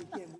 again.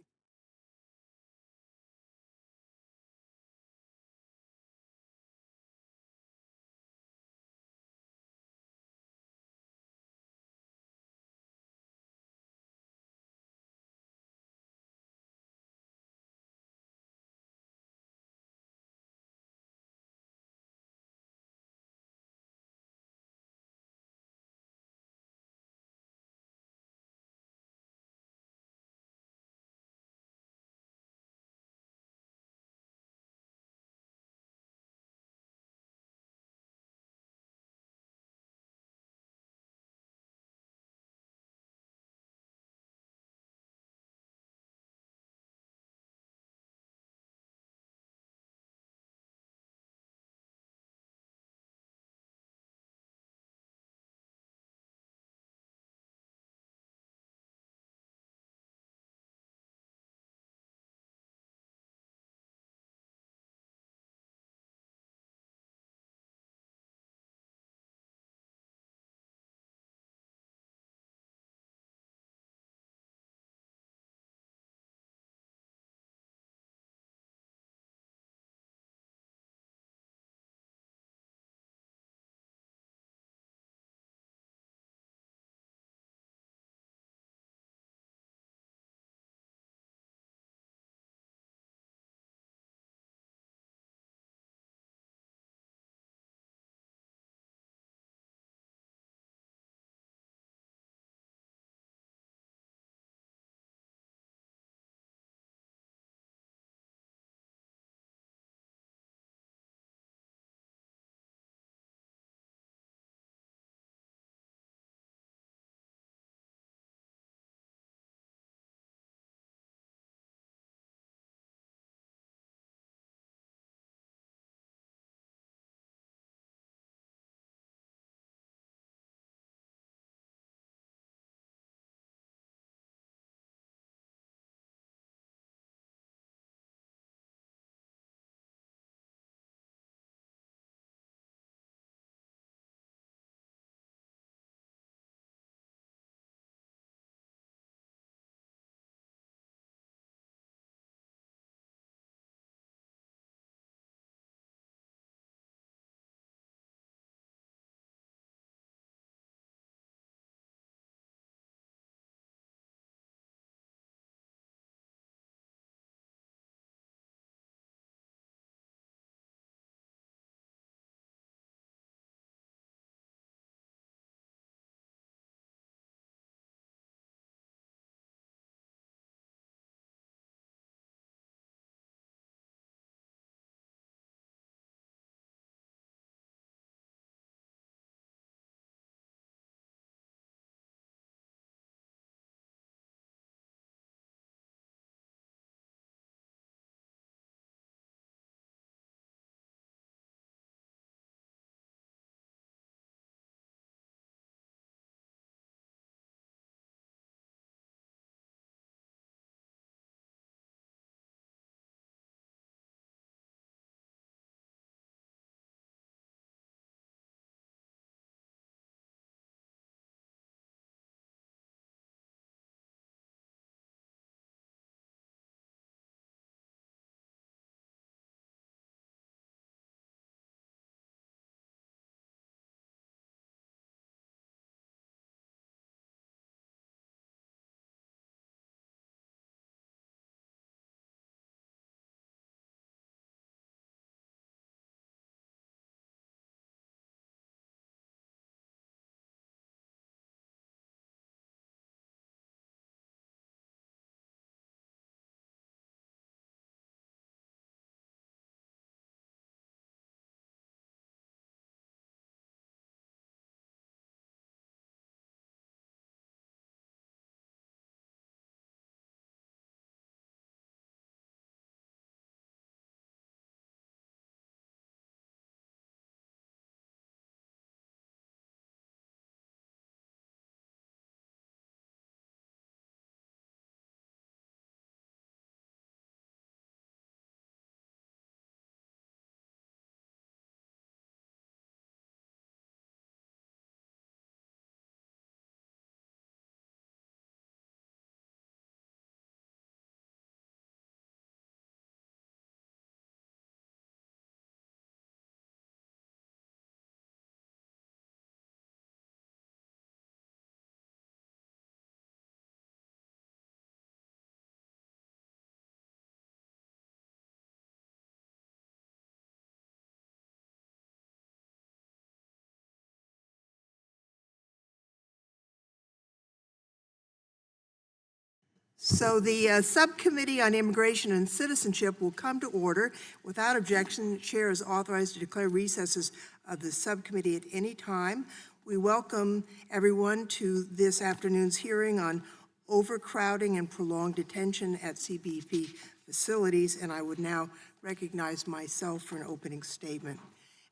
So the Subcommittee on Immigration and Citizenship will come to order. Without objection, the chair is authorized to declare recesses of the subcommittee at any time. We welcome everyone to this afternoon's hearing on overcrowding and prolonged detention at CBP facilities, and I would now recognize myself for an opening statement.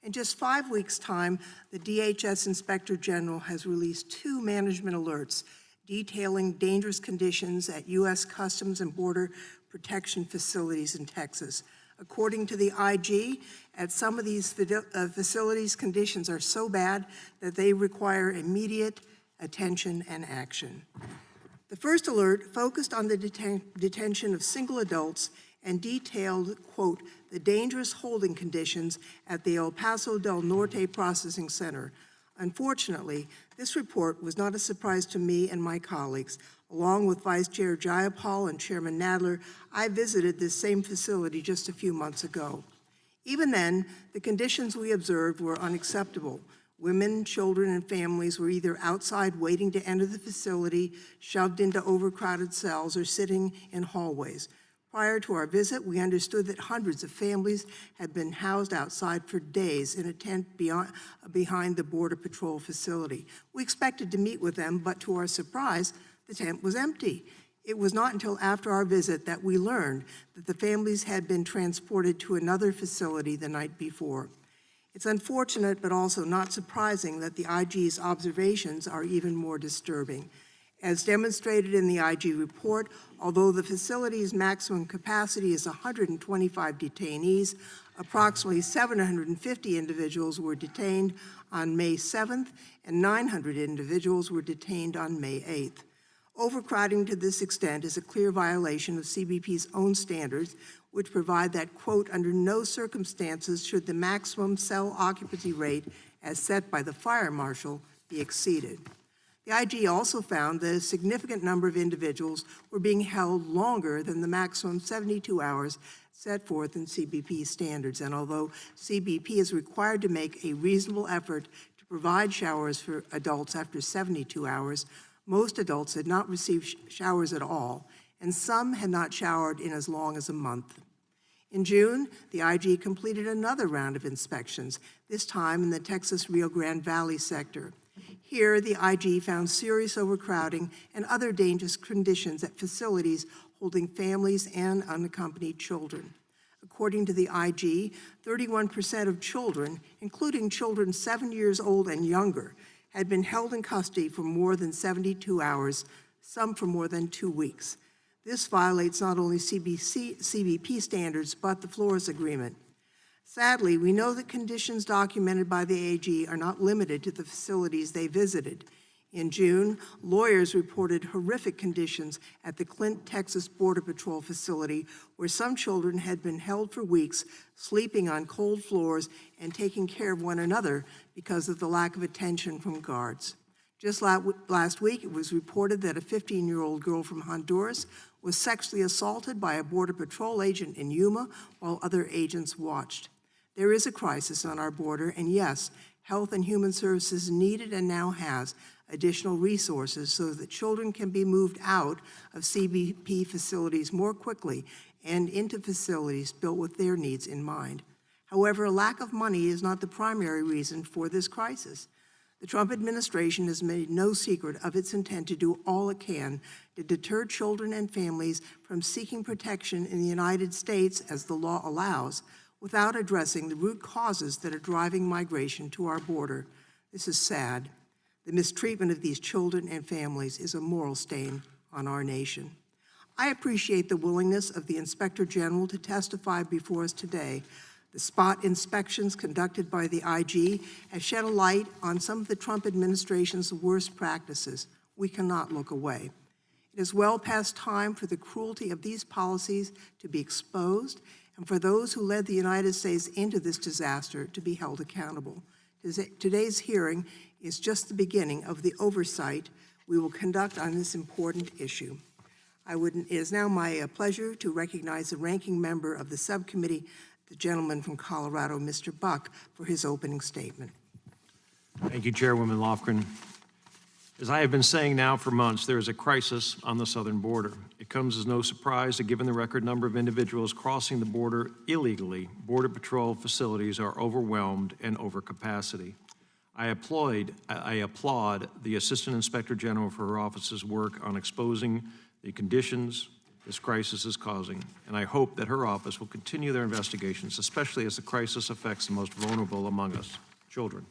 In just 5 weeks' time, the DHS Inspector General has released 2 management alerts detailing dangerous conditions at U.S. Customs and Border Protection facilities in Texas. According to the IG, at some of these facilities, conditions are so bad that they require immediate attention and action. The first alert focused on the detention of single adults and detailed, quote, the dangerous holding conditions at the El Paso del Norte Processing Center. Unfortunately, this report was not a surprise to me and my colleagues. Along with Vice Chair Jayapal and Chairman Nadler, I visited this same facility just a few months ago. Even then, the conditions we observed were unacceptable. Women, children, and families were either outside waiting to enter the facility, shoved into overcrowded cells, or sitting in hallways. Prior to our visit, we understood that hundreds of families had been housed outside for days in a tent behind the Border Patrol facility. We expected to meet with them, but to our surprise, the tent was empty. It was not until after our visit that we learned that the families had been transported to another facility the night before. It's unfortunate, but also not surprising that the IG's observations are even more disturbing. As demonstrated in the IG report, although the facility's maximum capacity is 125 detainees, approximately 750 individuals were detained on May 7th and 900 individuals were detained on May 8th. Overcrowding to this extent is a clear violation of CBP's own standards, which provide that, quote, under no circumstances should the maximum cell occupancy rate as set by the fire marshal be exceeded. The IG also found that a significant number of individuals were being held longer than the maximum 72 hours set forth in CBP standards. And although CBP is required to make a reasonable effort to provide showers for adults after 72 hours, most adults had not received showers at all, and some had not showered in as long as a month. In June, the IG completed another round of inspections, this time in the Texas Rio Grande Valley sector. Here, the IG found serious overcrowding and other dangerous conditions at facilities holding families and unaccompanied children. According to the IG, 31% of children, including children 7 years old and younger, had been held in custody for more than 72 hours, some for more than 2 weeks. This violates not only CBP standards, but the Flores Agreement. Sadly, we know that conditions documented by the AG are not limited to the facilities they visited. In June, lawyers reported horrific conditions at the Clint, Texas Border Patrol facility, where some children had been held for weeks, sleeping on cold floors and taking care of one another because of the lack of attention from guards. Just last week, it was reported that a 15-year-old girl from Honduras was sexually assaulted by a Border Patrol agent in Yuma while other agents watched. There is a crisis on our border, and yes, Health and Human Services needed and now has additional resources so that children can be moved out of CBP facilities more quickly and into facilities built with their needs in mind. However, a lack of money is not the primary reason for this crisis. The Trump administration has made no secret of its intent to do all it can to deter children and families from seeking protection in the United States as the law allows, without addressing the root causes that are driving migration to our border. This is sad. The mistreatment of these children and families is a moral stain on our nation. I appreciate the willingness of the Inspector General to testify before us today. The spot inspections conducted by the IG have shed a light on some of the Trump administration's worst practices. We cannot look away. It is well past time for the cruelty of these policies to be exposed and for those who led the United States into this disaster to be held accountable. Today's hearing is just the beginning of the oversight we will conduct on this important issue. It is now my pleasure to recognize the ranking member of the subcommittee, the gentleman from Colorado, Mr. Buck, for his opening statement. Thank you, Chairwoman Lofgren. As I have been saying now for months, there is a crisis on the southern border. It comes as no surprise that given the record number of individuals crossing the border illegally, Border Patrol facilities are overwhelmed and over capacity. I applaud the Assistant Inspector General for her office's work on exposing the conditions this crisis is causing, and I hope that her office will continue their investigations, especially as the crisis affects the most vulnerable among us, children.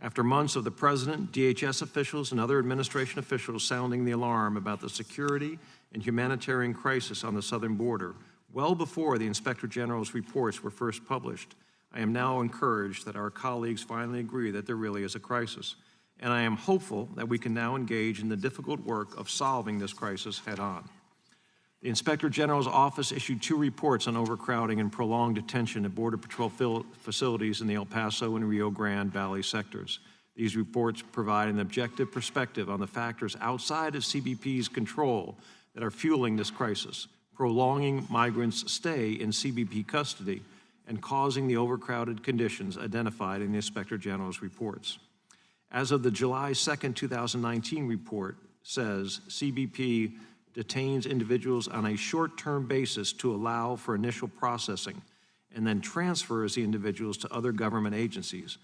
After months of the President, DHS officials, and other administration officials sounding the alarm about the security and humanitarian crisis on the southern border, well before the Inspector General's reports were first published, I am now encouraged that our colleagues finally agree that there really is a crisis, and I am hopeful that we can now engage in the difficult work of solving this crisis head-on. The Inspector General's office issued 2 reports on overcrowding and prolonged detention at Border Patrol facilities in the El Paso and Rio Grande Valley sectors. These reports provide an objective perspective on the factors outside of CBP's control that are fueling this crisis, prolonging migrants' stay in CBP custody, and causing the overcrowded conditions identified in the Inspector General's reports. As of the July 2, 2019 report says, CBP detains individuals on a short-term basis to allow for initial processing and then transfers the individuals to other government agencies.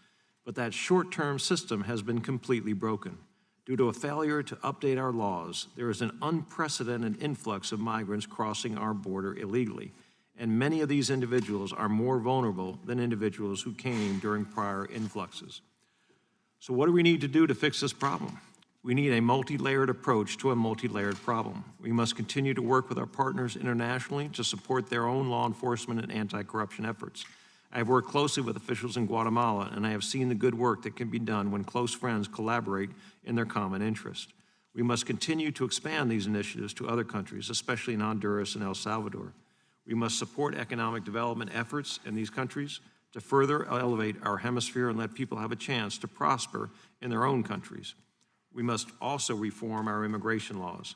But that short-term system has been completely broken. Due to a failure to update our laws, there is an unprecedented influx of migrants crossing our border illegally, and many of these individuals are more vulnerable than individuals who came during prior influxes. So what do we need to do to fix this problem? We need a multi-layered approach to a multi-layered problem. We must continue to work with our partners internationally to support their own law enforcement and anti-corruption efforts. I have worked closely with officials in Guatemala, and I have seen the good work that can be done when close friends collaborate in their common interest. We must continue to expand these initiatives to other countries, especially in Honduras and El Salvador. We must support economic development efforts in these countries to further elevate our hemisphere and let people have a chance to prosper in their own countries. We must also reform our immigration laws,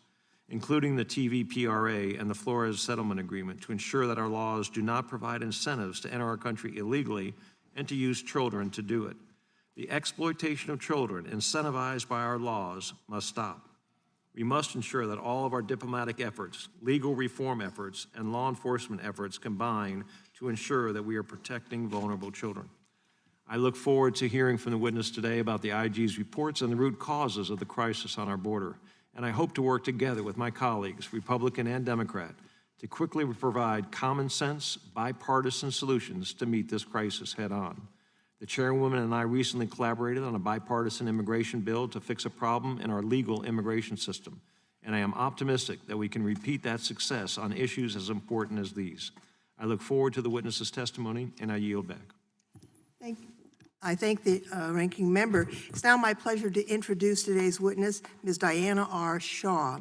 including the TVPRA and the Flores Settlement Agreement, to ensure that our laws do not provide incentives to enter our country illegally and to use children to do it. The exploitation of children incentivized by our laws must stop. We must ensure that all of our diplomatic efforts, legal reform efforts, and law enforcement efforts combine to ensure that we are protecting vulnerable children. I look forward to hearing from the witness today about the IG's reports and the root causes of the crisis on our border. And I hope to work together with my colleagues, Republican and Democrat, to quickly provide common sense, bipartisan solutions to meet this crisis head on. The chairwoman and I recently collaborated on a bipartisan immigration bill to fix a problem in our legal immigration system. And I am optimistic that we can repeat that success on issues as important as these. I look forward to the witness's testimony, and I yield back. Thank you. I thank the ranking member. It's now my pleasure to introduce today's witness, Ms. Diana R. Shaw.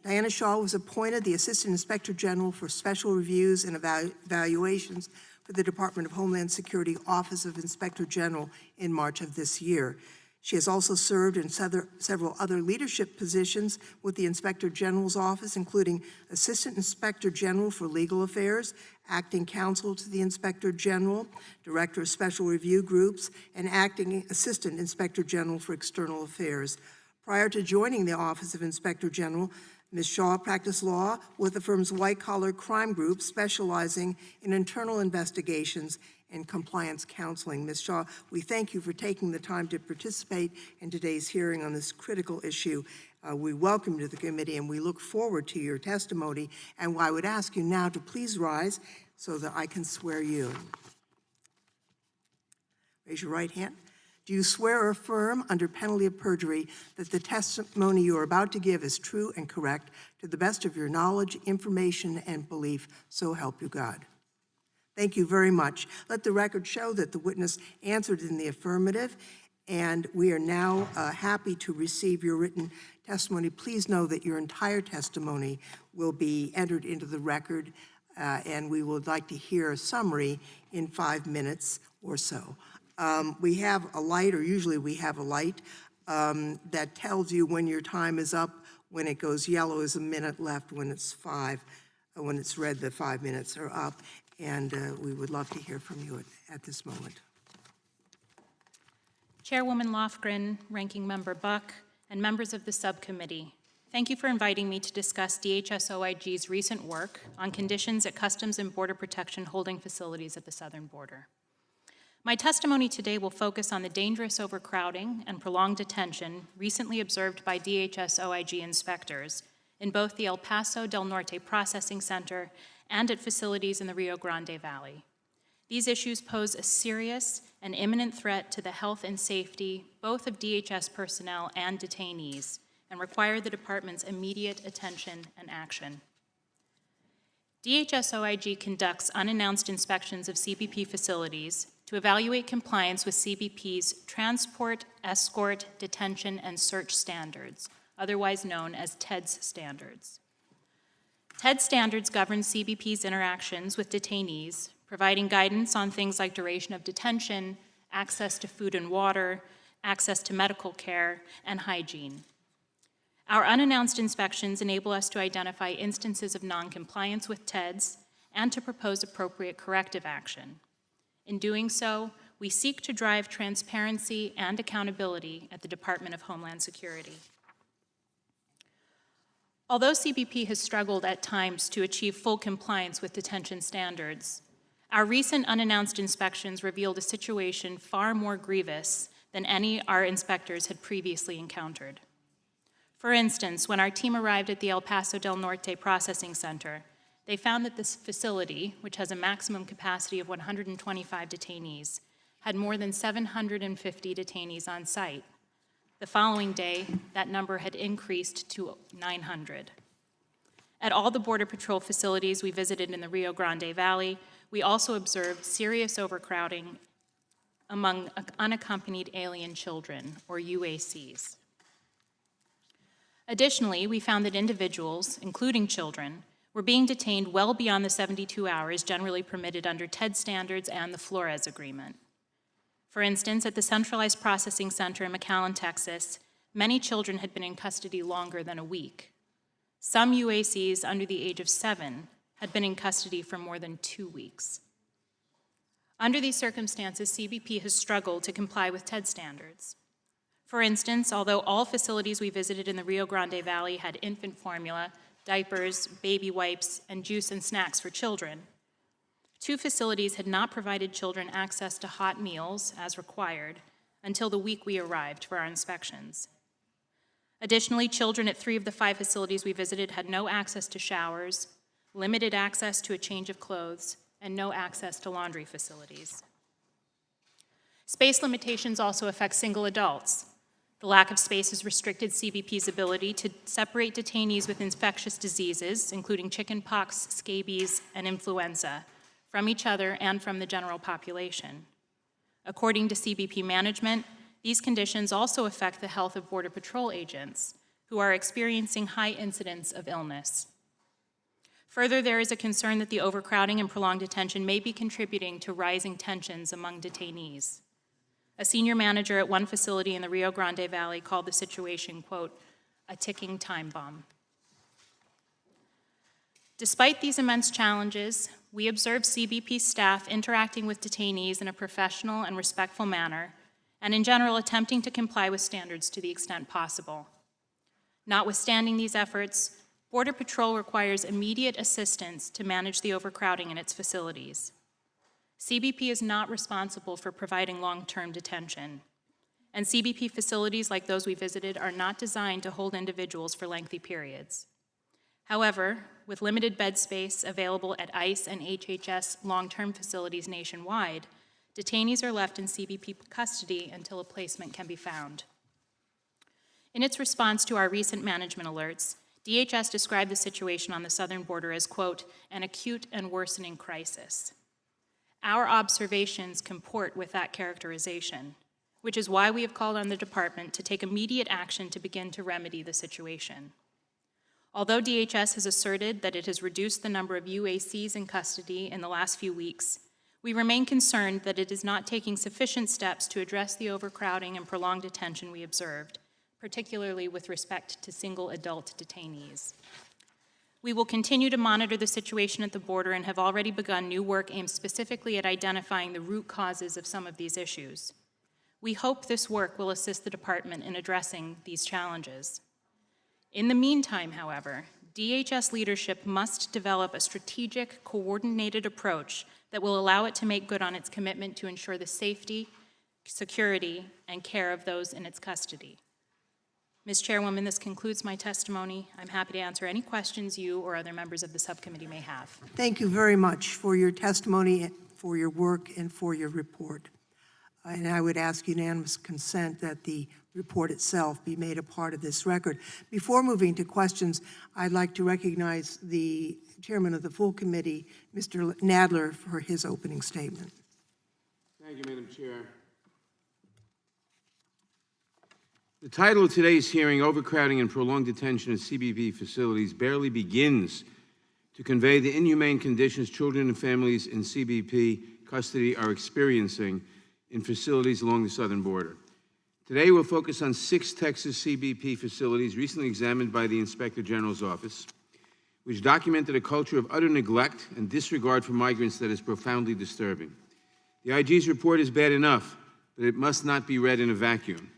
Diana Shaw was appointed the Assistant Inspector General for Special Reviews and Evaluations for the Department of Homeland Security Office of Inspector General in March of this year. She has also served in several other leadership positions with the Inspector General's office, including Assistant Inspector General for Legal Affairs, Acting Counsel to the Inspector General, Director of Special Review Groups, and Acting Assistant Inspector General for External Affairs. Prior to joining the Office of Inspector General, Ms. Shaw practiced law with the firm's white-collar crime group, specializing in internal investigations and compliance counseling. Ms. Shaw, we thank you for taking the time to participate in today's hearing on this critical issue. We welcome you to the committee, and we look forward to your testimony. And I would ask you now to please rise so that I can swear you. Raise your right hand. Do you swear or affirm under penalty of perjury that the testimony you are about to give is true and correct to the best of your knowledge, information, and belief? So help you God. Thank you very much. Let the record show that the witness answered in the affirmative, and we are now happy to receive your written testimony. Please know that your entire testimony will be entered into the record, and we would like to hear a summary in 5 minutes or so. We have a light, or usually we have a light, that tells you when your time is up. When it goes yellow is a minute left. When it's red, the 5 minutes are up. And we would love to hear from you at this moment. Chairwoman Lofgren, Ranking Member Buck, and members of the subcommittee, thank you for inviting me to discuss DHS-OIG's recent work on conditions at Customs and Border Protection holding facilities at the southern border. My testimony today will focus on the dangerous overcrowding and prolonged detention recently observed by DHS-OIG inspectors in both the El Paso del Norte Processing Center and at facilities in the Rio Grande Valley. These issues pose a serious and imminent threat to the health and safety both of DHS personnel and detainees and require the department's immediate attention and action. DHS-OIG conducts unannounced inspections of CBP facilities to evaluate compliance with CBP's Transport, Escort, Detention, and Search Standards, otherwise known as TEDS standards. TEDS standards govern CBP's interactions with detainees, providing guidance on things like duration of detention, access to food and water, access to medical care, and hygiene. Our unannounced inspections enable us to identify instances of noncompliance with TEDS and to propose appropriate corrective action. In doing so, we seek to drive transparency and accountability at the Department of Homeland Security. Although CBP has struggled at times to achieve full compliance with detention standards, our recent unannounced inspections revealed a situation far more grievous than any our inspectors had previously encountered. For instance, when our team arrived at the El Paso del Norte Processing Center, they found that this facility, which has a maximum capacity of 125 detainees, had more than 750 detainees on site. The following day, that number had increased to 900. At all the Border Patrol facilities we visited in the Rio Grande Valley, we also observed serious overcrowding among unaccompanied alien children, or UACs. Additionally, we found that individuals, including children, were being detained well beyond the 72 hours generally permitted under TED standards and the Flores Agreement. For instance, at the Centralized Processing Center in McAllen, Texas, many children had been in custody longer than a week. Some UACs under the age of 7 had been in custody for more than 2 weeks. Under these circumstances, CBP has struggled to comply with TED standards. For instance, although all facilities we visited in the Rio Grande Valley had infant formula, diapers, baby wipes, and juice and snacks for children, 2 facilities had not provided children access to hot meals as required until the week we arrived for our inspections. Additionally, children at 3 of the 5 facilities we visited had no access to showers, limited access to a change of clothes, and no access to laundry facilities. Space limitations also affect single adults. The lack of space has restricted CBP's ability to separate detainees with infectious diseases, including chickenpox, scabies, and influenza, from each other and from the general population. According to CBP management, these conditions also affect the health of Border Patrol agents, who are experiencing high incidence of illness. Further, there is a concern that the overcrowding and prolonged detention may be contributing to rising tensions among detainees. A senior manager at one facility in the Rio Grande Valley called the situation, quote, a ticking time bomb. Despite these immense challenges, we observed CBP staff interacting with detainees in a professional and respectful manner, and in general attempting to comply with standards to the extent possible. Notwithstanding these efforts, Border Patrol requires immediate assistance to manage the overcrowding in its facilities. CBP is not responsible for providing long-term detention, and CBP facilities like those we visited are not designed to hold individuals for lengthy periods. However, with limited bed space available at ICE and HHS long-term facilities nationwide, detainees are left in CBP custody until a placement can be found. In its response to our recent management alerts, DHS described the situation on the southern border as, quote, an acute and worsening crisis. Our observations comport with that characterization, which is why we have called on the department to take immediate action to begin to remedy the situation. Although DHS has asserted that it has reduced the number of UACs in custody in the last few weeks, we remain concerned that it is not taking sufficient steps to address the overcrowding and prolonged detention we observed, particularly with respect to single adult detainees. We will continue to monitor the situation at the border and have already begun new work aimed specifically at identifying the root causes of some of these issues. We hope this work will assist the department in addressing these challenges. In the meantime, however, DHS leadership must develop a strategic, coordinated approach that will allow it to make good on its commitment to ensure the safety, security, and care of those in its custody. Ms. Chairwoman, this concludes my testimony. I'm happy to answer any questions you or other members of the subcommittee may have. Thank you very much for your testimony, for your work, and for your report. And I would ask unanimous consent that the report itself be made a part of this record. Before moving to questions, I'd like to recognize the chairman of the full committee, Mr. Nadler, for his opening statement. Thank you, Madam Chair. The title of today's hearing, Overcrowding and Prolonged Detention at CBP Facilities, barely begins to convey the inhumane conditions children and families in CBP custody are experiencing in facilities along the southern border. Today, we'll focus on 6 Texas CBP facilities recently examined by the Inspector General's office, which documented a culture of utter neglect and disregard for migrants that is profoundly disturbing. The IG's report is bad enough, but it must not be read in a vacuum.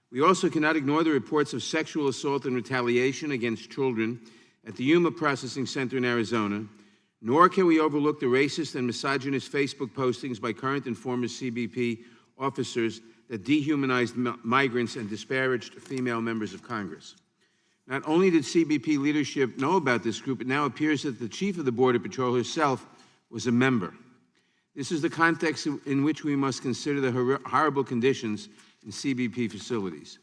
We also cannot ignore the reports of sexual assault and retaliation against children at the Yuma Processing Center in Arizona, nor can we overlook the racist and misogynist Facebook postings by current and former CBP officers that dehumanized migrants and disparaged female members of Congress. Not only did CBP leadership know about this group, it now appears that the chief of the Border Patrol herself was a member. This is the context in which we must consider the horrible conditions in CBP facilities.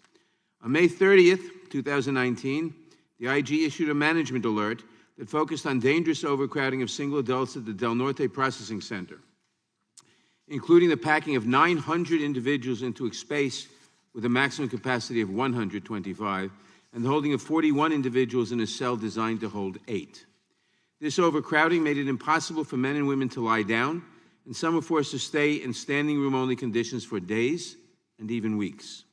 On May 30th, 2019, the IG issued a management alert that focused on dangerous overcrowding of single adults at the Del Norte Processing Center, including the packing of 900 individuals into a space with a maximum capacity of 125, and the holding of 41 individuals in a cell designed to hold 8. This overcrowding made it impossible for men and women to lie down, and some were forced to stay in standing room-only conditions for days and even weeks.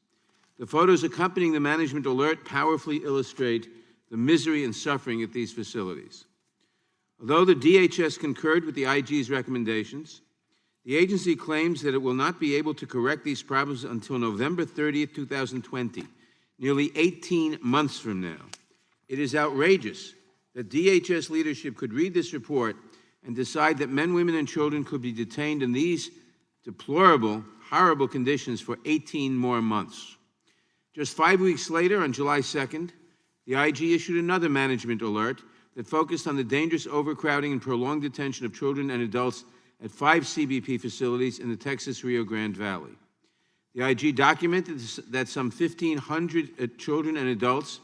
The photos accompanying the management alert powerfully illustrate the misery and suffering at these facilities. Although the DHS concurred with the IG's recommendations, the agency claims that it will not be able to correct these problems until November 30th, 2020, nearly 18 months from now. It is outrageous that DHS leadership could read this report and decide that men, women, and children could be detained in these deplorable, horrible conditions for 18 more months. Just 5 weeks later, on July 2nd, the IG issued another management alert that focused on the dangerous overcrowding and prolonged detention of children and adults at 5 CBP facilities in the Texas Rio Grande Valley. The IG documented that some 1,500 children and adults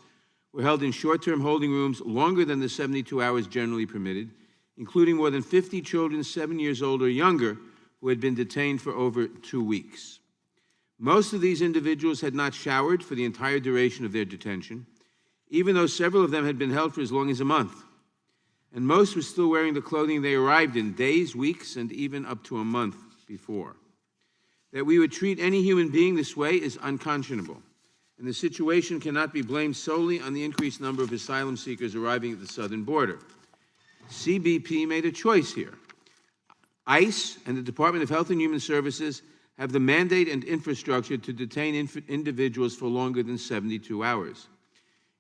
were held in short-term holding rooms longer than the 72 hours generally permitted, including more than 50 children 7 years old or younger who had been detained for over 2 weeks. Most of these individuals had not showered for the entire duration of their detention, even though several of them had been held for as long as a month. And most were still wearing the clothing they arrived in days, weeks, and even up to a month before. That we would treat any human being this way is unconscionable, and the situation cannot be blamed solely on the increased number of asylum seekers arriving at the southern border. CBP made a choice here. ICE and the Department of Health and Human Services have the mandate and infrastructure to detain individuals for longer than 72 hours.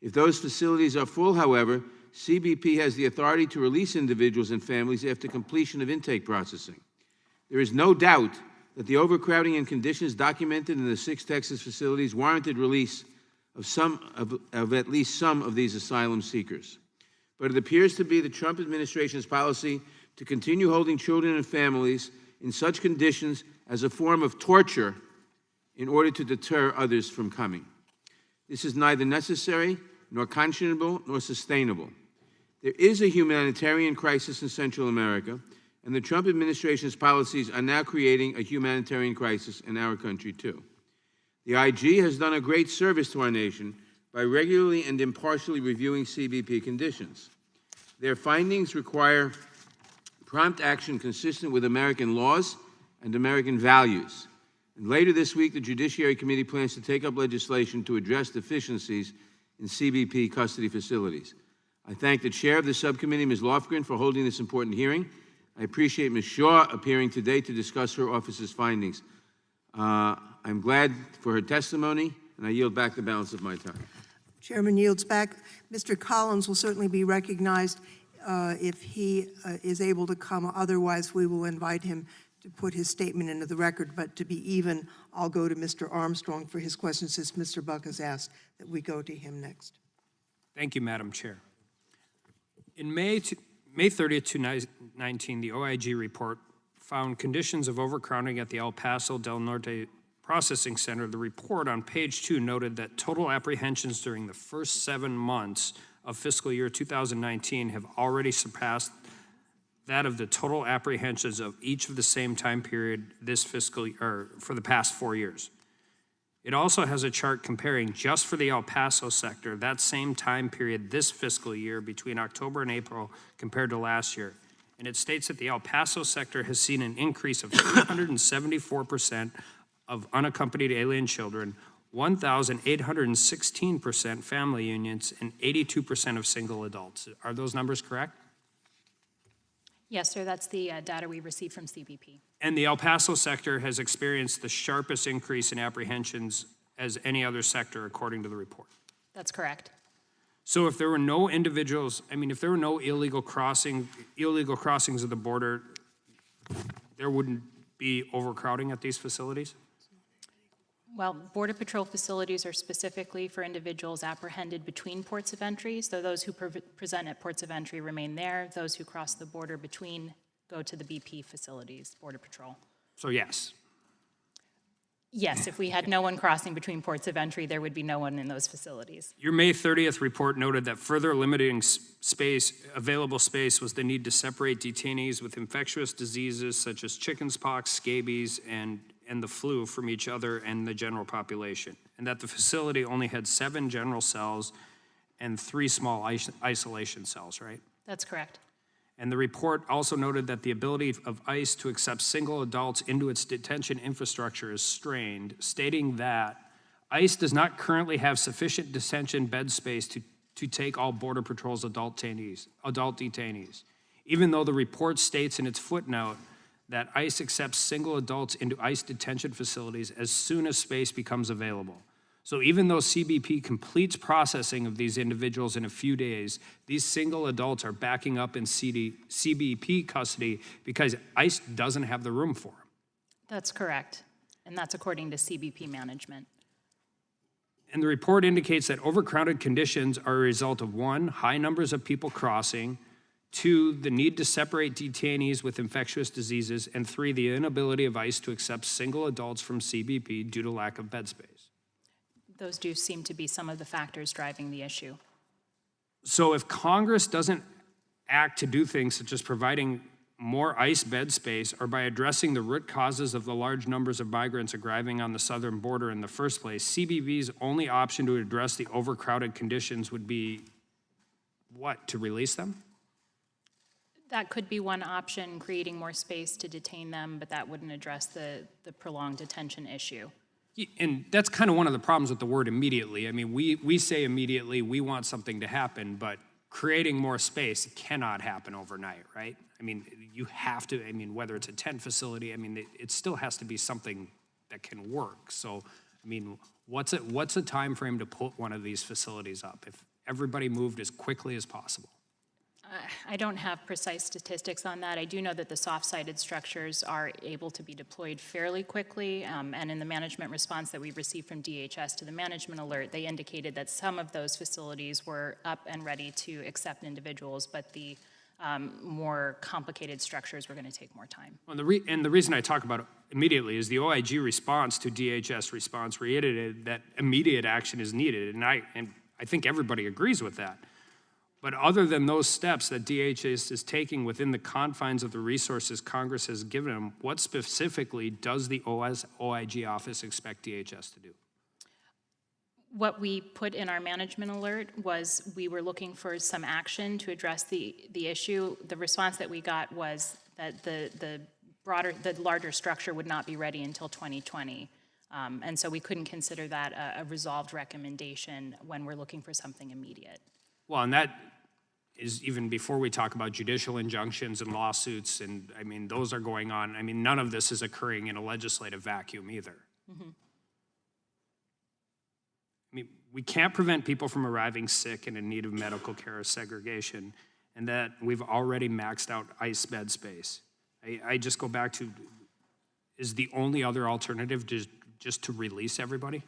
If those facilities are full, however, CBP has the authority to release individuals and families after completion of intake processing. There is no doubt that the overcrowding and conditions documented in the 6 Texas facilities warranted release of at least some of these asylum seekers. But it appears to be the Trump administration's policy to continue holding children and families in such conditions as a form of torture in order to deter others from coming. This is neither necessary, nor conscionable, nor sustainable. There is a humanitarian crisis in Central America, and the Trump administration's policies are now creating a humanitarian crisis in our country, too. The IG has done a great service to our nation by regularly and impartially reviewing CBP conditions. Their findings require prompt action consistent with American laws and American values. And later this week, the Judiciary Committee plans to take up legislation to address deficiencies in CBP custody facilities. I thank the chair of the subcommittee, Ms. Lofgren, for holding this important hearing. I appreciate Ms. Shaw appearing today to discuss her office's findings. I'm glad for her testimony, and I yield back the balance of my time. Chairman yields back. Mr. Collins will certainly be recognized if he is able to come. Otherwise, we will invite him to put his statement into the record. But to be even, I'll go to Mr. Armstrong for his question, since Mr. Buck has asked that we go to him next. Thank you, Madam Chair. In May 30th, 2019, the OIG report found conditions of overcrowding at the El Paso del Norte Processing Center. The report on page 2 noted that total apprehensions during the first 7 months of fiscal year 2019 have already surpassed that of the total apprehensions of each of the same time period this fiscal year, for the past 4 years. It also has a chart comparing just for the El Paso sector that same time period this fiscal year between October and April compared to last year. And it states that the El Paso sector has seen an increase of 274% of unaccompanied alien children, 1,816% family unions, and 82% of single adults. Are those numbers correct? Yes, sir, that's the data we received from CBP. And the El Paso sector has experienced the sharpest increase in apprehensions as any other sector, according to the report. That's correct. So if there were no individuals, if there were no illegal crossings of the border, there wouldn't be overcrowding at these facilities? Well, Border Patrol facilities are specifically for individuals apprehended between ports of entry, so those who present at ports of entry remain there. Those who cross the border between go to the BP facilities, Border Patrol. So yes. Yes, if we had no one crossing between ports of entry, there would be no one in those facilities. Your May 30th report noted that further limiting available space was the need to separate detainees with infectious diseases such as chickenpox, scabies, and the flu from each other and the general population, and that the facility only had 7 general cells and 3 small isolation cells, right? That's correct. And the report also noted that the ability of ICE to accept single adults into its detention infrastructure is strained, stating that ICE does not currently have sufficient detention bed space to take all Border Patrol's adult detainees, even though the report states in its footnote that ICE accepts single adults into ICE detention facilities as soon as space becomes available. So even though CBP completes processing of these individuals in a few days, these single adults are backing up in CBP custody because ICE doesn't have the room for them. That's correct, and that's according to CBP management. And the report indicates that overcrowded conditions are a result of 1, high numbers of people crossing, 2, the need to separate detainees with infectious diseases, and 3, the inability of ICE to accept single adults from CBP due to lack of bed space. Those do seem to be some of the factors driving the issue. So if Congress doesn't act to do things such as providing more ICE bed space or by addressing the root causes of the large numbers of migrants arriving on the southern border in the first place, CBP's only option to address the overcrowded conditions would be what, to release them? That could be one option, creating more space to detain them, but that wouldn't address the prolonged detention issue. And that's kind of one of the problems with the word immediately. We say immediately we want something to happen, but creating more space cannot happen overnight, right? You have to, whether it's a tent facility, it still has to be something that can work. So, what's a time frame to put one of these facilities up if everybody moved as quickly as possible? I don't have precise statistics on that. I do know that the soft-sided structures are able to be deployed fairly quickly, and in the management response that we received from DHS to the management alert, they indicated that some of those facilities were up and ready to accept individuals, but the more complicated structures were going to take more time. Well, and the reason I talk about it immediately is the OIG response to DHS response reiterated that immediate action is needed, and I think everybody agrees with that. But other than those steps that DHS is taking within the confines of the resources Congress has given them, what specifically does the OIG office expect DHS to do? What we put in our management alert was we were looking for some action to address the issue. The response that we got was that the larger structure would not be ready until 2020. And so we couldn't consider that a resolved recommendation when we're looking for something immediate. Well, and that is even before we talk about judicial injunctions and lawsuits, and I mean, those are going on. I mean, none of this is occurring in a legislative vacuum either. I mean, we can't prevent people from arriving sick and in need of medical care or segregation, and that we've already maxed out ICE bed space. I just go back to, is the only other alternative just to release everybody?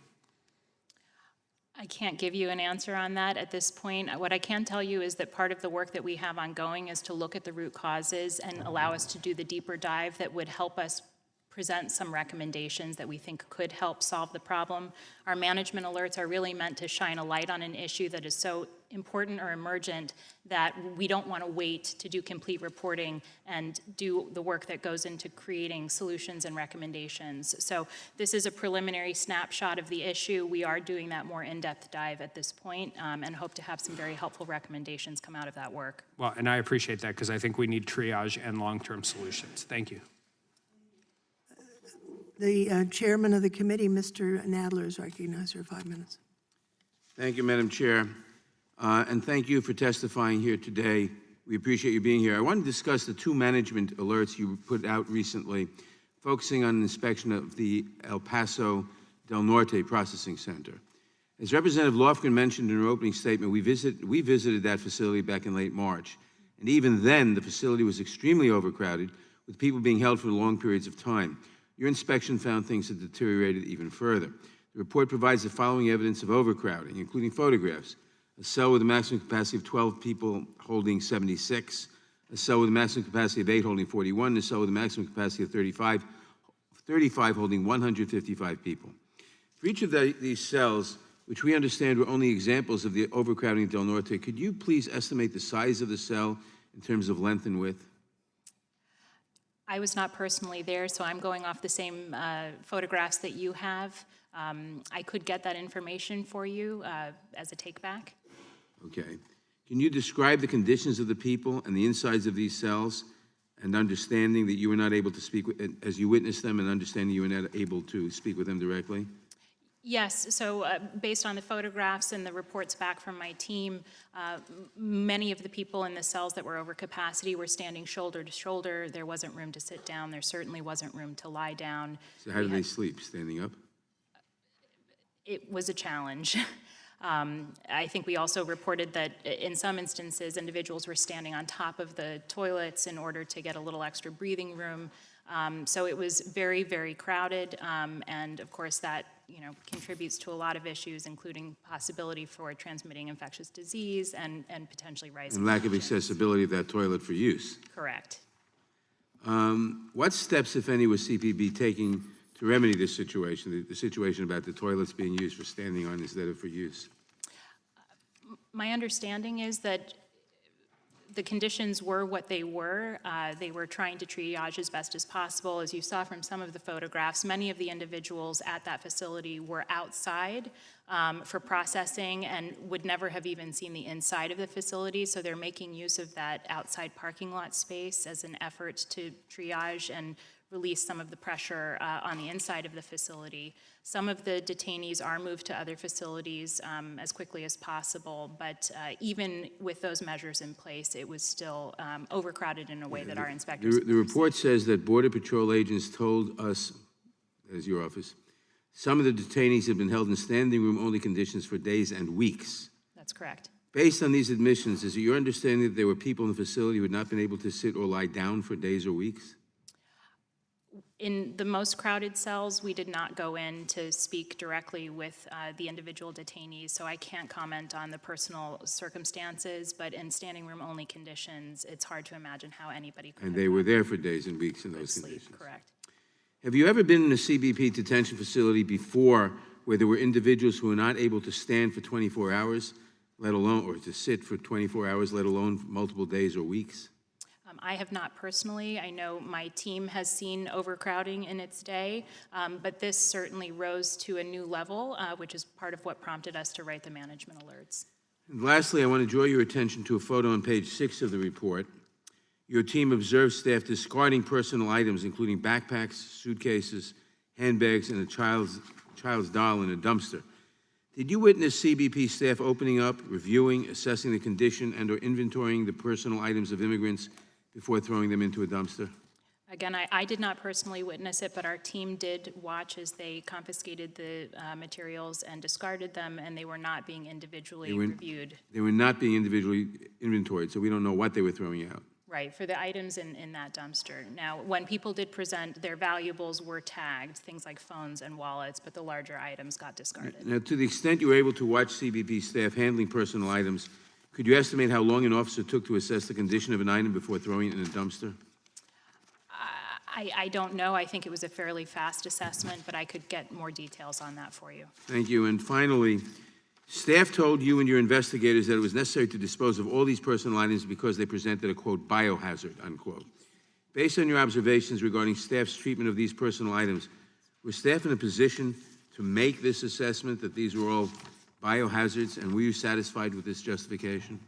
I can't give you an answer on that at this point. What I can tell you is that part of the work that we have ongoing is to look at the root causes and allow us to do the deeper dive that would help us present some recommendations that we think could help solve the problem. Our management alerts are really meant to shine a light on an issue that is so important or emergent that we don't want to wait to do complete reporting and do the work that goes into creating solutions and recommendations. So this is a preliminary snapshot of the issue. We are doing that more in-depth dive at this point, and hope to have some very helpful recommendations come out of that work. Well, and I appreciate that because I think we need triage and long-term solutions. Thank you. The chairman of the committee, Mr. Nadler, is recognized for 5 minutes. Thank you, Madam Chair. And thank you for testifying here today. We appreciate you being here. I want to discuss the 2 management alerts you put out recently, focusing on an inspection of the El Paso Del Norte Processing Center. As Representative Lofgren mentioned in her opening statement, we visited that facility back in late March. And even then, the facility was extremely overcrowded, with people being held for long periods of time. Your inspection found things had deteriorated even further. The report provides the following evidence of overcrowding, including photographs: a cell with a maximum capacity of 12 people holding 76, a cell with a maximum capacity of 8 holding 41, and a cell with a maximum capacity of 35 holding 155 people. For each of these cells, which we understand were only examples of the overcrowding at Del Norte, could you please estimate the size of the cell in terms of length and width? I was not personally there, so I'm going off the same photographs that you have. I could get that information for you as a take-back. Okay. Can you describe the conditions of the people and the insides of these cells, and understanding that you were not able to speak with, as you witnessed them, and understanding you were not able to speak with them directly? Yes, so based on the photographs and the reports back from my team, many of the people in the cells that were over capacity were standing shoulder to shoulder. There wasn't room to sit down. There certainly wasn't room to lie down. So how did they sleep? Standing up? It was a challenge. I think we also reported that in some instances, individuals were standing on top of the toilets in order to get a little extra breathing room. So it was very, very crowded, and of course that contributes to a lot of issues, including possibility for transmitting infectious disease and potentially rising. And lack of accessibility of that toilet for use. Correct. What steps, if any, was CBP taking to remedy this situation, the situation about the toilets being used for standing on instead of for use? My understanding is that the conditions were what they were. They were trying to triage as best as possible. As you saw from some of the photographs, many of the individuals at that facility were outside for processing and would never have even seen the inside of the facility, so they're making use of that outside parking lot space as an effort to triage and release some of the pressure on the inside of the facility. Some of the detainees are moved to other facilities as quickly as possible, but even with those measures in place, it was still overcrowded in a way that our inspectors... The report says that Border Patrol agents told us, as your office, some of the detainees have been held in standing room only conditions for days and weeks. That's correct. Based on these admissions, is it your understanding that there were people in the facility who had not been able to sit or lie down for days or weeks? In the most crowded cells, we did not go in to speak directly with the individual detainees, so I can't comment on the personal circumstances, but in standing room only conditions, it's hard to imagine how anybody could. And they were there for days and weeks in those sleep, conditions. correct. Have you ever been in a CBP detention facility before where there were individuals who were not able to stand for 24 hours, let alone, or to sit for 24 hours, let alone multiple days or weeks? I have not personally. I know my team has seen overcrowding in its day, but this certainly rose to a new level, which is part of what prompted us to write the management alerts. And lastly, I want to draw your attention to a photo on page 6 of the report. Your team observed staff discarding personal items, including backpacks, suitcases, handbags, and a child's doll in a dumpster. Did you witness CBP staff opening up, reviewing, assessing the condition, and/or inventorying the personal items of immigrants before throwing them into a dumpster? Again, I did not personally witness it, but our team did watch as they confiscated the materials and discarded them, and they were not being individually reviewed. They were not being individually inventoried, so we don't know what they were throwing out. Right, for the items in that dumpster. Now, when people did present, their valuables were tagged, things like phones and wallets, but the larger items got discarded. Now, to the extent you were able to watch CBP staff handling personal items, could you estimate how long an officer took to assess the condition of an item before throwing it in a dumpster? I don't know. I think it was a fairly fast assessment, but I could get more details on that for you. Thank you. And finally, staff told you and your investigators that it was necessary to dispose of all these personal items because they presented a, quote, biohazard, unquote. Based on your observations regarding staff's treatment of these personal items, were staff in a position to make this assessment that these were all biohazards, and were you satisfied with this justification?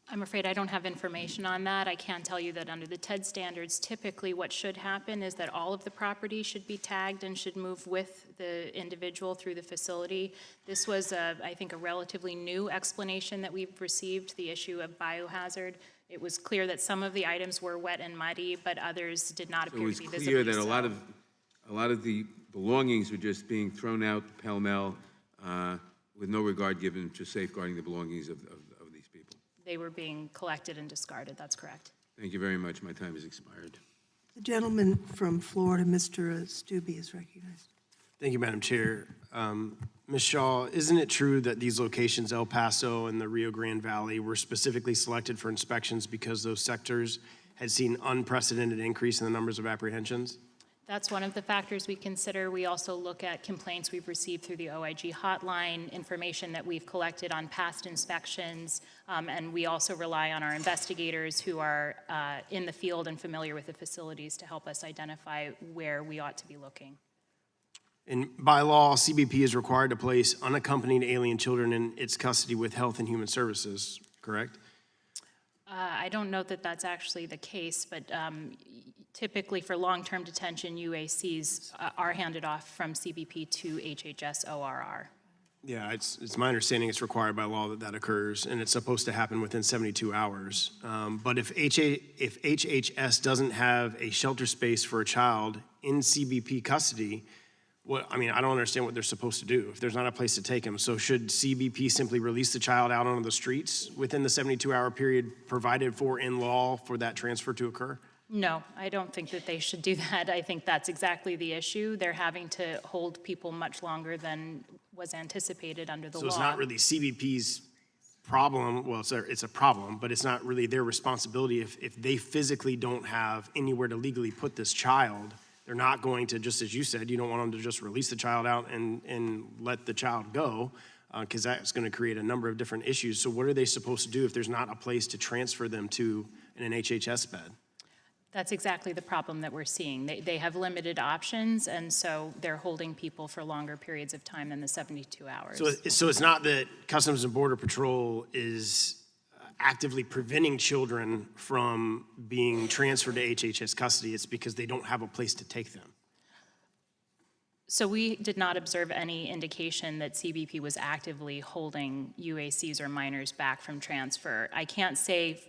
I'm afraid I don't have information on that. I can tell you that under the TED standards, typically what should happen is that all of the property should be tagged and should move with the individual through the facility. This was, I think, a relatively new explanation that we've received, the issue of biohazard. It was clear that some of the items were wet and muddy, but others did not appear to be visibly so. It was clear that a lot of the belongings were just being thrown out pell-mell with no regard given to safeguarding the belongings of these people. They were being collected and discarded, that's correct. Thank you very much. My time has expired. The gentleman from Florida, Mr. Stubbe, is recognized. Thank you, Madam Chair. Ms. Shaw, isn't it true that these locations, El Paso and the Rio Grande Valley, were specifically selected for inspections because those sectors had seen unprecedented increase in the numbers of apprehensions? That's one of the factors we consider. We also look at complaints we've received through the OIG hotline, information that we've collected on past inspections, and we also rely on our investigators who are in the field and familiar with the facilities to help us identify where we ought to be looking. And by law, CBP is required to place unaccompanied alien children in its custody with Health and Human Services, correct? I don't know that that's actually the case, but typically for long-term detention, UACs are handed off from CBP to HHS ORR. Yeah, it's my understanding it's required by law that occurs, and it's supposed to happen within 72 hours. But if HHS doesn't have a shelter space for a child in CBP custody, I don't understand what they're supposed to do if there's not a place to take them. So should CBP simply release the child out onto the streets within the 72-hour period provided for in law for that transfer to occur? No, I don't think that they should do that. I think that's exactly the issue. They're having to hold people much longer than was anticipated under the law. So it's not really CBP's problem. Well, it's a problem, but it's not really their responsibility. If they physically don't have anywhere to legally put this child, they're not going to, just as you said, you don't want them to just release the child out and let the child go, because that's going to create a number of different issues. So what are they supposed to do if there's not a place to transfer them to in an HHS bed? That's exactly the problem that we're seeing. They have limited options, and so they're holding people for longer periods of time than the 72 hours. So it's not that Customs and Border Patrol is actively preventing children from being transferred to HHS custody. It's because they don't have a place to take them. So we did not observe any indication that CBP was actively holding UACs or minors back from transfer. I can't say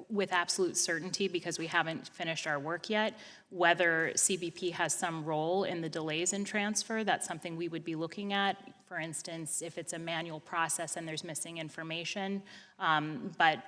with absolute certainty, because we haven't finished our work yet, whether CBP has some role in the delays in transfer. That's something we would be looking at. For instance, if it's a manual process and there's missing information. But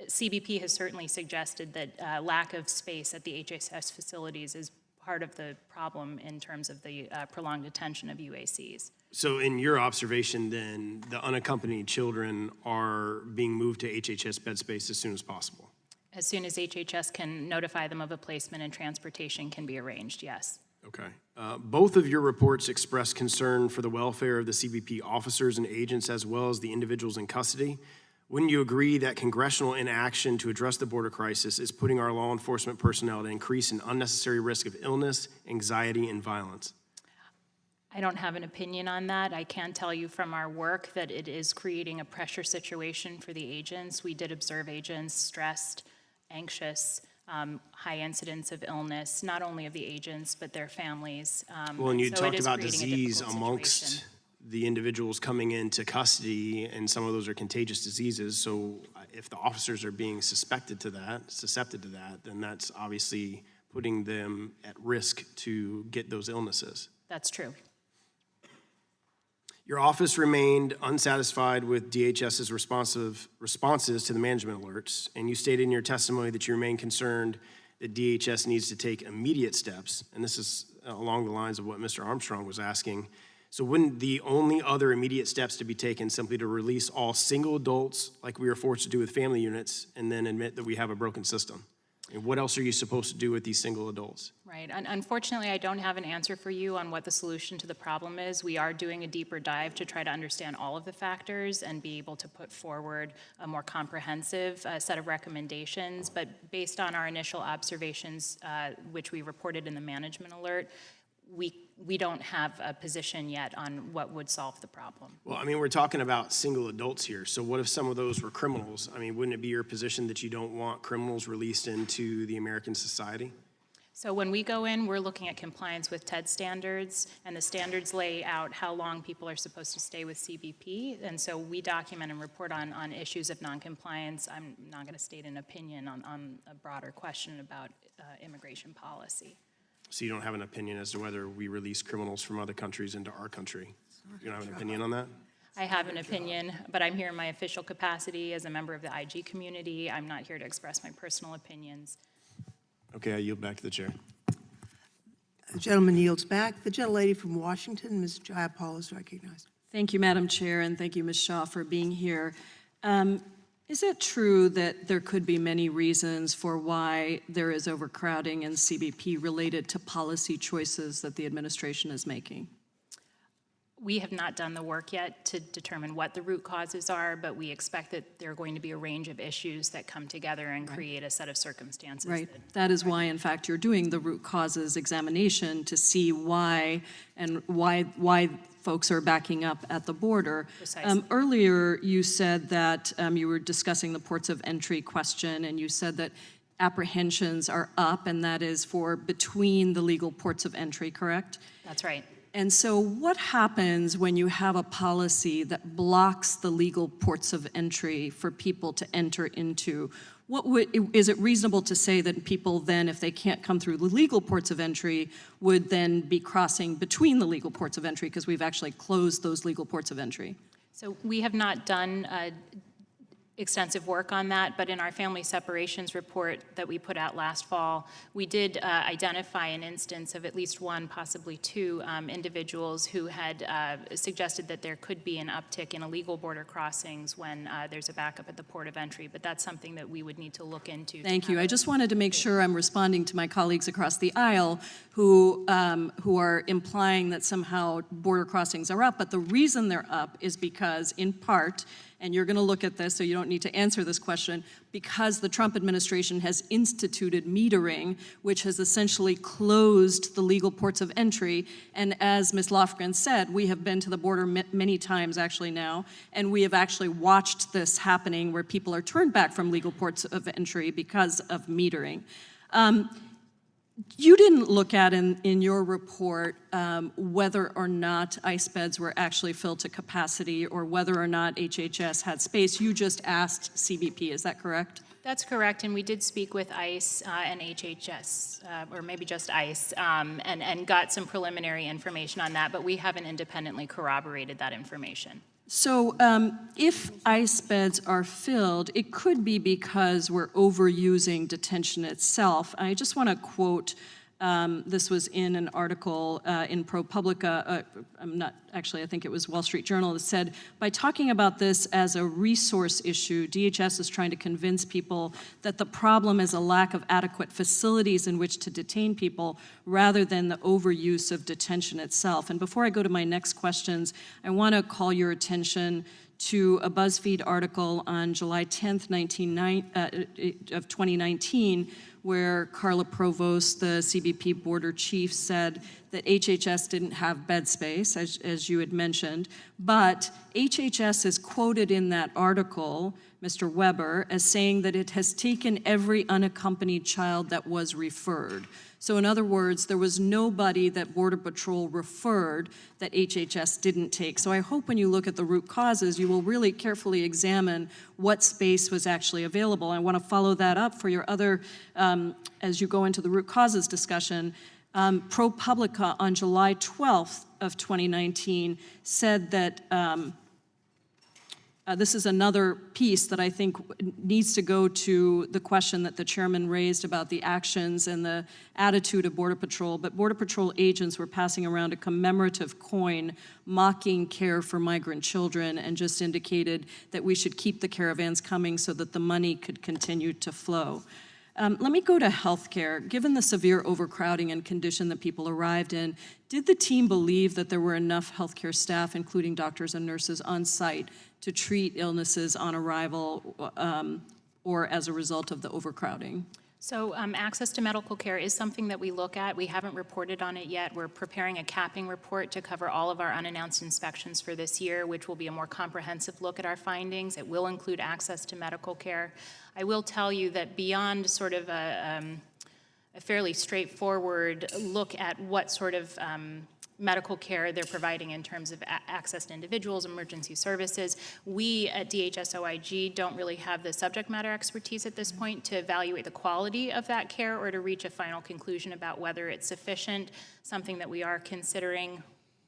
CBP has certainly suggested that lack of space at the HHS facilities is part of the problem in terms of the prolonged detention of UACs. So in your observation, then, the unaccompanied children are being moved to HHS bed space as soon as possible? As soon as HHS can notify them of a placement and transportation can be arranged, yes. Okay. Both of your reports express concern for the welfare of the CBP officers and agents as well as the individuals in custody. Wouldn't you agree that congressional inaction to address the border crisis is putting our law enforcement personnel at increase in unnecessary risk of illness, anxiety, and violence? I don't have an opinion on that. I can tell you from our work that it is creating a pressure situation for the agents. We did observe agents stressed, anxious, high incidence of illness, not only of the agents, but their families. Well, and you so talked about disease the individuals coming into custody, and some of those are contagious diseases. So if the officers are being susceptible to that, then that's obviously putting them at risk to get those illnesses. That's true. Your office remained unsatisfied with DHS's responses to the management alerts, and you stated in your testimony that you remain concerned that DHS needs to take immediate steps, and this is along the lines of what Mr. Armstrong was asking. So wouldn't the only other immediate steps to be taken simply to release all single adults, like we were forced to do with family units, and then admit that we have a broken system? And what else are you supposed to do with these single adults? Right. Unfortunately, I don't have an answer for you on what the solution to the problem is. We are doing a deeper dive to try to understand all of the factors and be able to put forward a more comprehensive set of recommendations. But based on our initial observations, which we reported in the management alert, we don't have a position yet on what would solve the problem. Well, I mean, we're talking about single adults here. So what if some of those were criminals? I mean, wouldn't it be your position that you don't want criminals released into the American society? So when we go in, we're looking at compliance with TED standards, and the standards lay out how long people are supposed to stay with CBP. And so we document and report on issues of noncompliance. I'm not going to state an opinion on a broader question about immigration policy. So you don't have an opinion as to whether we release criminals from other countries into our country? You don't have an opinion on that? I have an opinion, but I'm here in my official capacity as a member of the IG community. I'm not here to express my personal opinions. Okay, I yield back to the chair. The gentleman yields back. The gentlelady from Washington, Ms. Jayapal, is recognized. Thank you, Madam Chair, and thank you, Ms. Shaw, for being here. Is it true that there could be many reasons for why there is overcrowding in CBP related to policy choices that the administration is making? We have not done the work yet to determine what the root causes are, but we expect that there are going to be a range of issues that come together and create a set of circumstances. Right. That is why, in fact, you're doing the root causes examination to see why and why folks are backing up at the border. Precisely. Earlier, you said that you were discussing the ports of entry question, and you said that apprehensions are up, and that is for between the legal ports of entry, correct? That's right. And so what happens when you have a policy that blocks the legal ports of entry for people to enter into? Is it reasonable to say that people then, if they can't come through the legal ports of entry, would then be crossing between the legal ports of entry because we've actually closed those legal ports of entry? So we have not done extensive work on that, but in our family separations report that we put out last fall, we did identify an instance of at least one, possibly two individuals who had suggested that there could be an uptick in illegal border crossings when there's a backup at the port of entry, but that's something that we would need to look into. Thank you. I just wanted to make sure I'm responding to my colleagues across the aisle who are implying that somehow border crossings are up, but the reason they're up is because, in part, and you're going to look at this, so you don't need to answer this question, because the Trump administration has instituted metering, which has essentially closed the legal ports of entry. And as Ms. Lofgren said, we have been to the border many times actually now, and we have actually watched this happening where people are turned back from legal ports of entry because of metering. You didn't look at in your report whether or not ICE beds were actually filled to capacity or whether or not HHS had space. You just asked CBP, is that correct? That's correct, and we did speak with ICE and HHS, or maybe just ICE, and got some preliminary information on that, but we haven't independently corroborated that information. So if ICE beds are filled, it could be because we're overusing detention itself. I just want to quote, this was in an article in ProPublica, I think it was Wall Street Journal, that said, by talking about this as a resource issue, DHS is trying to convince people that the problem is a lack of adequate facilities in which to detain people rather than the overuse of detention itself. And before I go to my next questions, I want to call your attention to a BuzzFeed article on July 10th, 2019, where Carla Provost, the CBP border chief, said that HHS didn't have bed space, as you had mentioned, but HHS is quoted in that article, Mr. Weber, as saying that it has taken every unaccompanied child that was referred. So in other words, there was nobody that Border Patrol referred that HHS didn't take. So I hope when you look at the root causes, you will really carefully examine what space was actually available. I want to follow that up for your other, as you go into the root causes discussion. ProPublica on July 12th of 2019 said that this is another piece that I think needs to go to the question that the chairman raised about the actions and the attitude of Border Patrol. But Border Patrol agents were passing around a commemorative coin mocking care for migrant children and just indicated that we should keep the caravans coming so that the money could continue to flow. Let me go to healthcare. Given the severe overcrowding and condition that people arrived in, did the team believe that there were enough healthcare staff, including doctors and nurses, on site to treat illnesses on arrival or as a result of the overcrowding? So access to medical care is something that we look at. We haven't reported on it yet. We're preparing a capping report to cover all of our unannounced inspections for this year, which will be a more comprehensive look at our findings. It will include access to medical care. I will tell you that beyond sort of a fairly straightforward look at what sort of medical care they're providing in terms of access to individuals, emergency services. We at DHS-OIG don't really have the subject matter expertise at this point to evaluate the quality of that care or to reach a final conclusion about whether it's sufficient. Something that we are considering,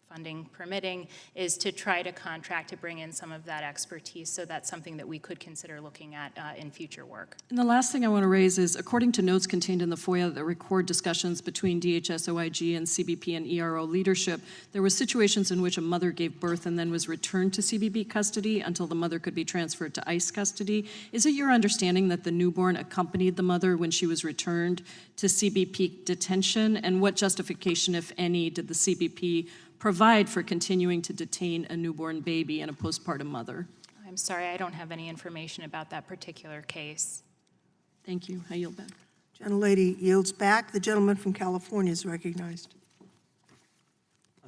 funding permitting, is to try to contract to bring in some of that expertise. So that's something that we could consider looking at in future work. And the last thing I want to raise is, according to notes contained in the FOIA that record discussions between DHS, OIG, and CBP and ERO leadership, there were situations in which a mother gave birth and then was returned to CBP custody until the mother could be transferred to ICE custody. Is it your understanding that the newborn accompanied the mother when she was returned to CBP detention? And what justification, if any, did the CBP provide for continuing to detain a newborn baby and a postpartum mother? I'm sorry, I don't have any information about that particular case. Thank you. I yield back. Gentlelady yields back. The gentleman from California is recognized.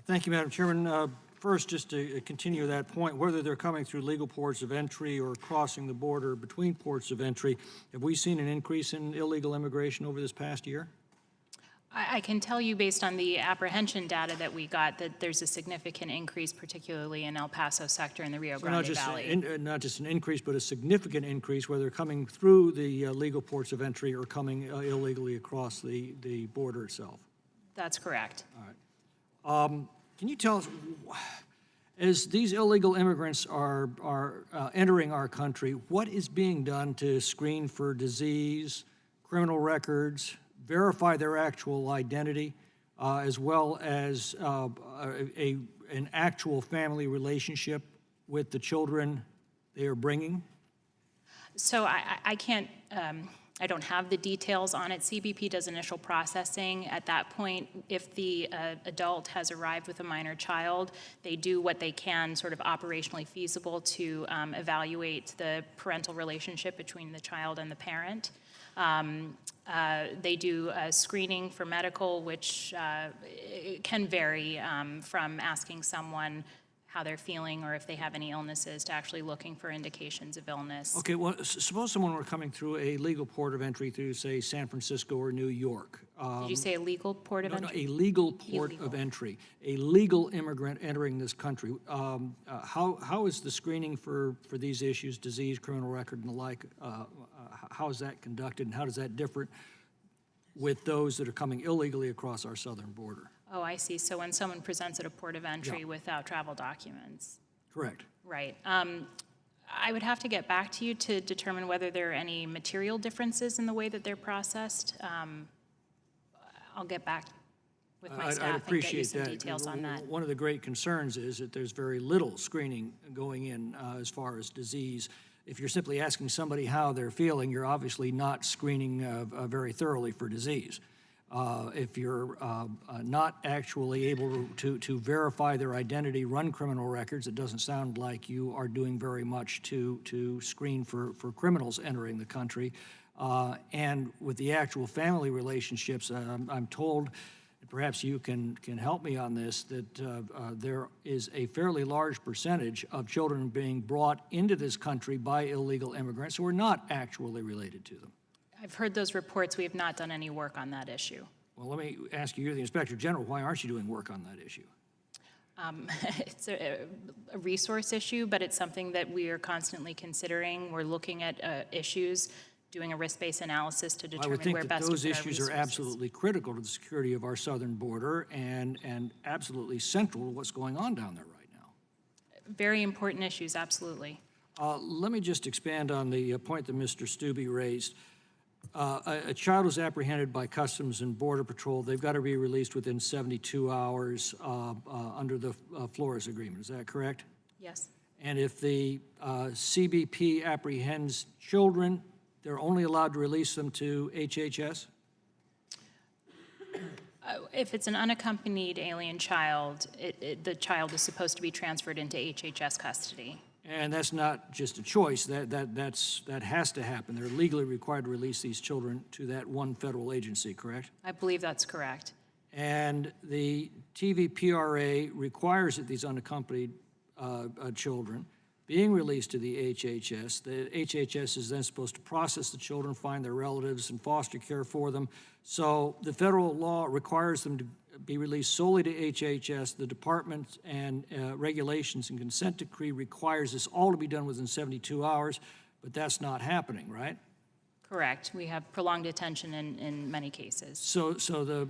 Thank you, Madam Chairman. First, just to continue that point, whether they're coming through legal ports of entry or crossing the border between ports of entry, have we seen an increase in illegal immigration over this past year? I can tell you based on the apprehension data that we got that there's a significant increase, particularly in El Paso sector and the Rio Grande Valley. Not just an increase, but a significant increase, whether coming through the legal ports of entry or coming illegally across the border itself. That's correct. All right. Can you tell us, as these illegal immigrants are entering our country, what is being done to screen for disease, criminal records, verify their actual identity, as well as an actual family relationship with the children they are bringing? So I can't, I don't have the details on it. CBP does initial processing. At that point, if the adult has arrived with a minor child, they do what they can sort of operationally feasible to evaluate the parental relationship between the child and the parent. They do screening for medical, which can vary from asking someone how they're feeling or if they have any illnesses to actually looking for indications of illness. Okay, well, suppose someone were coming through a legal port of entry through, say, San Francisco or New York. Did you say a legal port of entry? No, a legal port of entry. A legal immigrant entering this country. How is the screening for these issues, disease, criminal record, and the like, how is that conducted, and how does that differ with those that are coming illegally across our southern border? Oh, I see. So when someone presents at a port of entry without travel documents. Correct. Right. I would have to get back to you to determine whether there are any material differences in the way that they're processed. I'll get back with my staff and get you some details on that. One of the great concerns is that there's very little screening going in as far as disease. If you're simply asking somebody how they're feeling, you're obviously not screening very thoroughly for disease. If you're not actually able to verify their identity, run criminal records, it doesn't sound like you are doing very much to screen for criminals entering the country. And with the actual family relationships, I'm told, perhaps you can help me on this, that there is a fairly large percentage of children being brought into this country by illegal immigrants who are not actually related to them. I've heard those reports. We have not done any work on that issue. Well, let me ask you, you're the Inspector General, why aren't you doing work on that issue? It's a resource issue, but it's something that we are constantly considering. We're looking at issues, doing a risk-based analysis to I would determine think where that best to those put our issues are resources. absolutely critical to the security of our southern border and absolutely central to what's going on down there right now. Very important issues, absolutely. Let me just expand on the point that Mr. Stubbe raised. A child was apprehended by Customs and Border Patrol. They've got to be released within 72 hours under the Flores Agreement. Is that correct? Yes. And if the CBP apprehends children, they're only allowed to release them to HHS? If it's an unaccompanied alien child, the child is supposed to be transferred into HHS custody. And that's not just a choice, that has to happen. They're legally required to release these children to that one federal agency, correct? I believe that's correct. And the TVPRA requires that these unaccompanied children being released to the HHS is then supposed to process the children, find their relatives, and foster care for them. So the federal law requires them to be released solely to HHS. The department and regulations and consent decree requires this all to be done within 72 hours, but that's not happening, right? Correct. We have prolonged detention in many cases. So the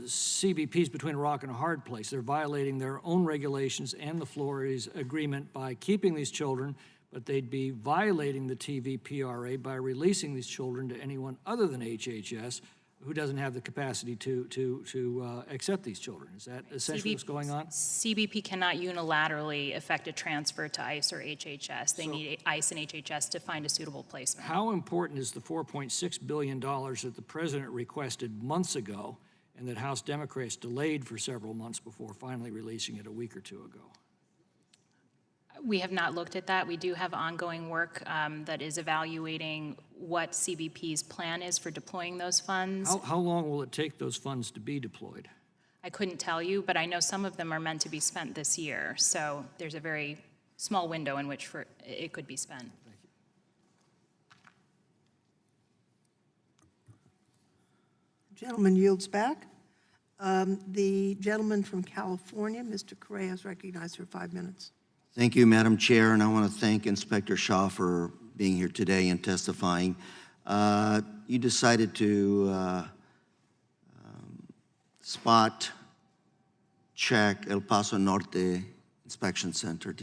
CBP's between a rock and a hard place. They're violating their own regulations and the Flores Agreement by keeping these children, but they'd be violating the TVPRA by releasing these children to anyone other than HHS who doesn't have the capacity to accept these children. Is that essentially what's going on? CBP cannot unilaterally effect a transfer to ICE or HHS. They need ICE and HHS to find a suitable placement. How important is the $4.6 billion that the president requested months ago and that House Democrats delayed for several months before finally releasing it a week or two ago? We have not looked at that. We do have ongoing work that is evaluating what CBP's plan is for deploying those funds. How long will it take those funds to be deployed? I couldn't tell you, but I know some of them are meant to be spent this year. So there's a very small window in which it could be spent. Gentleman yields back. The gentleman from California, Mr. Correa, is recognized for 5 minutes. Thank you, Madam Chair, and I want to thank Inspector Shaw for being here today and testifying. You decided to spot check El Paso Norte Inspection Center,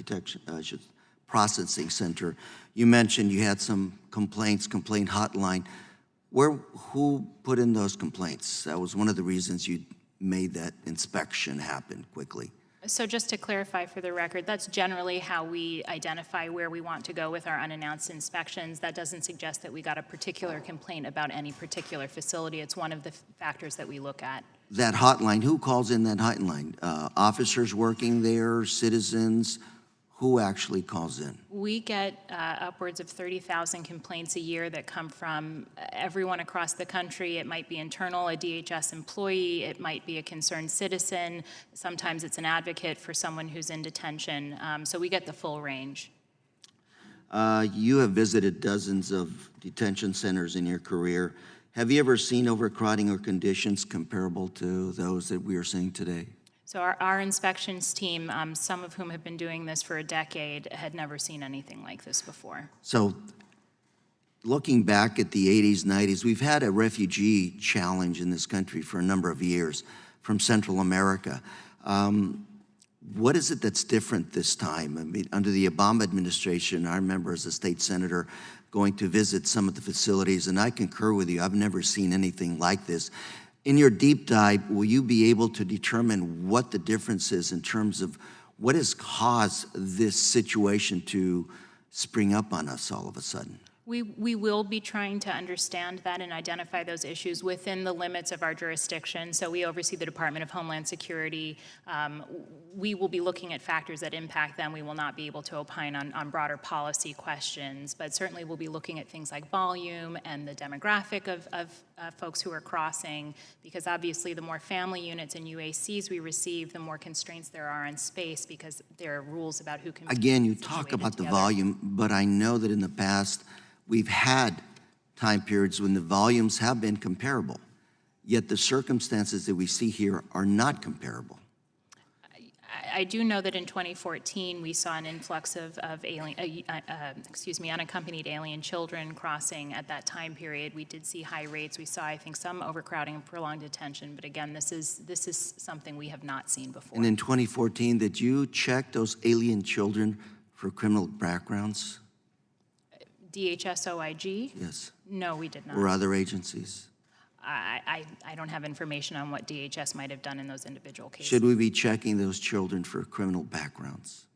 processing center. You mentioned you had some complaint hotline. Who put in those complaints? That was one of the reasons you made that inspection happen quickly. So just to clarify for the record, that's generally how we identify where we want to go with our unannounced inspections. That doesn't suggest that we got a particular complaint about any particular facility. It's one of the factors that we look at. That hotline, who calls in that hotline? Officers working there, citizens? Who actually calls in? We get upwards of 30,000 complaints a year that come from everyone across the country. It might be internal, a DHS employee. It might be a concerned citizen. Sometimes it's an advocate for someone who's in detention. So we get the full range. You have visited dozens of detention centers in your career. Have you ever seen overcrowding or conditions comparable to those that we are seeing today? So our inspections team, some of whom have been doing this for a decade, had never seen anything like this before. So looking back at the 80s, 90s, we've had a refugee challenge in this country for a number of years from Central America. What is it that's different this time? I mean, under the Obama administration, I remember as a state senator going to visit some of the facilities, and I concur with you, I've never seen anything like this. In your deep dive, will you be able to determine what the difference is in terms of what has caused this situation to spring up on us all of a sudden? We will be trying to understand that and identify those issues within the limits of our jurisdiction. So we oversee the Department of Homeland Security. We will be looking at factors that impact them. We will not be able to opine on broader policy questions, but certainly we'll be looking at things like volume and the demographic of folks who are crossing, because obviously the more family units and UACs we receive, the more constraints there are on space because there are rules about who can be Again, you situated talk about the together. volume, but I know that in the past, we've had time periods when the volumes have been comparable. yet the circumstances that we see here are not comparable. I do know that in 2014, we saw an influx of unaccompanied alien children crossing at that time period. We did see high rates. We saw, I think, some overcrowding and prolonged detention. But again, this is something we have not seen before. And in 2014, did you check those alien children for criminal backgrounds? DHS OIG? Yes. No, we did not. Or other agencies? I don't have information on what DHS might have done in those individual cases. Should we be checking those children for criminal backgrounds?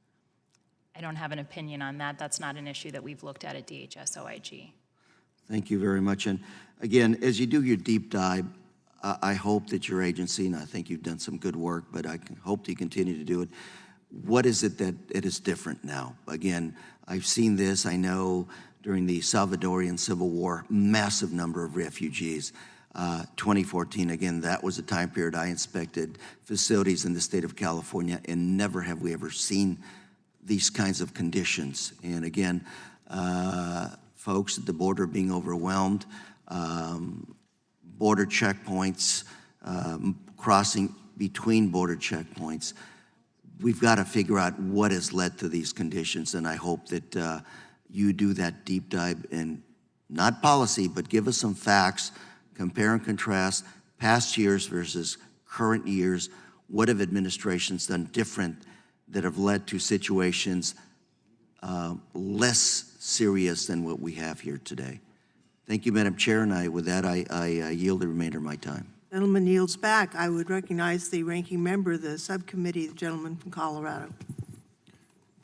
I don't have an opinion on that. That's not an issue that we've looked at DHS OIG. Thank you very much. And again, as you do your deep dive, I hope that your agency, and I think you've done some good work, but I hope that you continue to do it. What is it that it is different now? Again, I've seen this. I know during the Salvadorian Civil War, massive number of refugees. 2014, again, that was a time period I inspected facilities in the state of California, and never have we ever seen these kinds of conditions. And again, folks at the border being overwhelmed, border checkpoints, crossing between border checkpoints. We've got to figure out what has led to these conditions, and I hope that you do that deep dive in, not policy, but give us some facts, compare and contrast past years versus current years. What have administrations done different that have led to situations less serious than what we have here today? Thank you, Madam Chair, and with that, I yield the remainder of my time. Gentleman yields back. I would recognize the ranking member of the subcommittee, the gentleman from Colorado.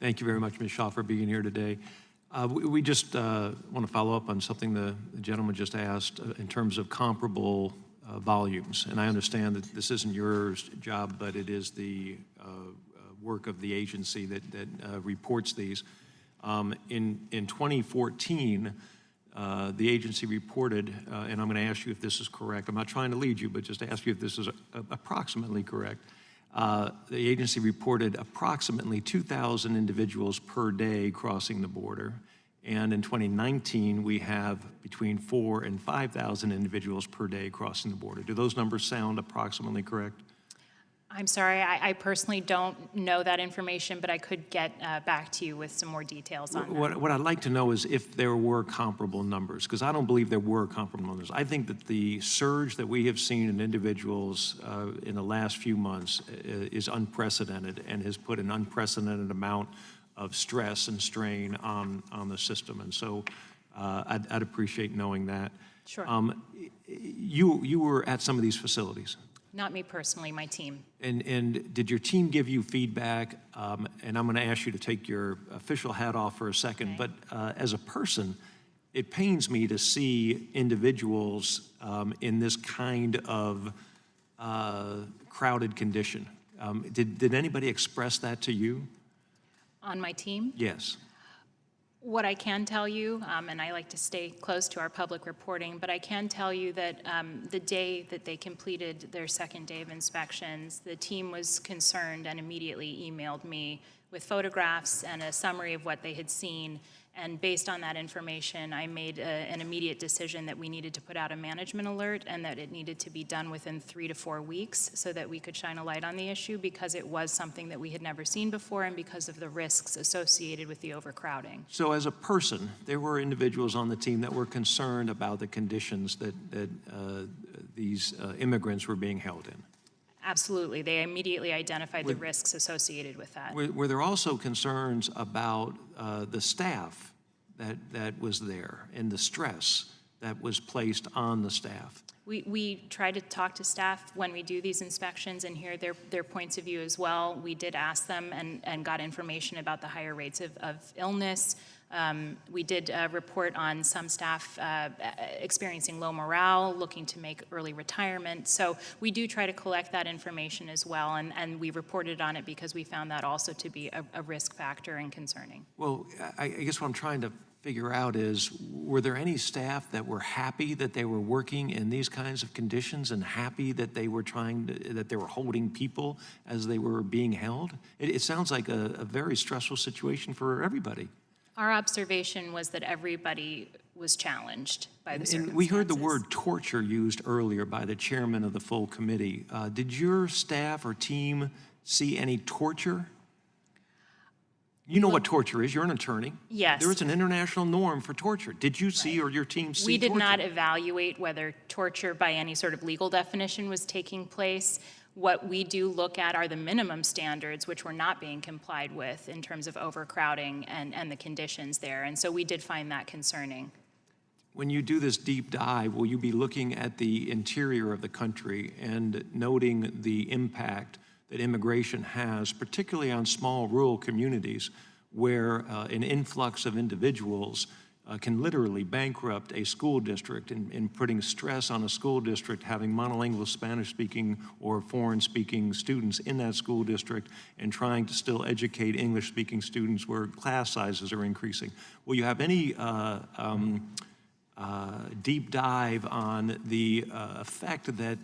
Thank you very much, Ms. Shaw, for being here today. We just want to follow up on something the gentleman just asked in terms of comparable volumes. And I understand that this isn't your job, but it is the work of the agency that reports these. In 2014, the agency reported, and I'm going to ask you if this is correct. I'm not trying to lead you, but just to ask you if this is approximately correct. The agency reported approximately 2,000 individuals per day crossing the border. And in 2019, we have between 4,000 and 5,000 individuals per day crossing the border. Do those numbers sound approximately correct? I'm sorry, I personally don't know that information, but I could get back to you with some more details on that. What I'd like to know is if there were comparable numbers, because I don't believe there were comparable numbers. I think that the surge that we have seen in individuals in the last few months is unprecedented and has put an unprecedented amount of stress and strain on the system. And so I'd appreciate knowing that. Sure. You were at some of these facilities. Not me personally, my team. And did your team give you feedback? And I'm going to ask you to take your official hat off for a second, Okay. but as a person, it pains me to see individuals in this kind of crowded condition. Did anybody express that to you? On my team? Yes. What I can tell you, and I like to stay close to our public reporting, but I can tell you that the day that they completed their second day of inspections, the team was concerned and immediately emailed me with photographs and a summary of what they had seen. And based on that information, I made an immediate decision that we needed to put out a management alert and that it needed to be done within 3 to 4 weeks so that we could shine a light on the issue, because it was something that we had never seen before and because of the risks associated with the overcrowding. So as a person, there were individuals on the team that were concerned about the conditions that these immigrants were being held in. Absolutely. They immediately identified the risks associated with that. Were there also concerns about the staff that was there and the stress that was placed on the staff? We try to talk to staff when we do these inspections and hear their points of view as well. We did ask them and got information about the higher rates of illness. We did report on some staff experiencing low morale, looking to make early retirement. So we do try to collect that information as well, and we reported on it because we found that also to be a risk factor and concerning. Well, I guess what I'm trying to figure out is, were there any staff that were happy that they were working in these kinds of conditions and happy that they were that they were holding people as they were being held? It sounds like a very stressful situation for everybody. Our observation was that everybody was challenged by the And circumstances. we heard the word torture used earlier by the chairman of the full committee. Did your staff or team see any torture? You know what torture is. You're an attorney. Yes. There is an international norm for torture. Did you see or your team see We did torture? not evaluate whether torture by any sort of legal definition was taking place. What we do look at are the minimum standards, which were not being complied with in terms of overcrowding and the conditions there. And so we did find that concerning. When you do this deep dive, will you be looking at the interior of the country and noting the impact that immigration has, particularly on small rural communities where an influx of individuals can literally bankrupt a school district in putting stress on a school district having monolingual Spanish-speaking or foreign-speaking students in that school district and trying to still educate English-speaking students where class sizes are increasing? Will you have any deep dive on the effect that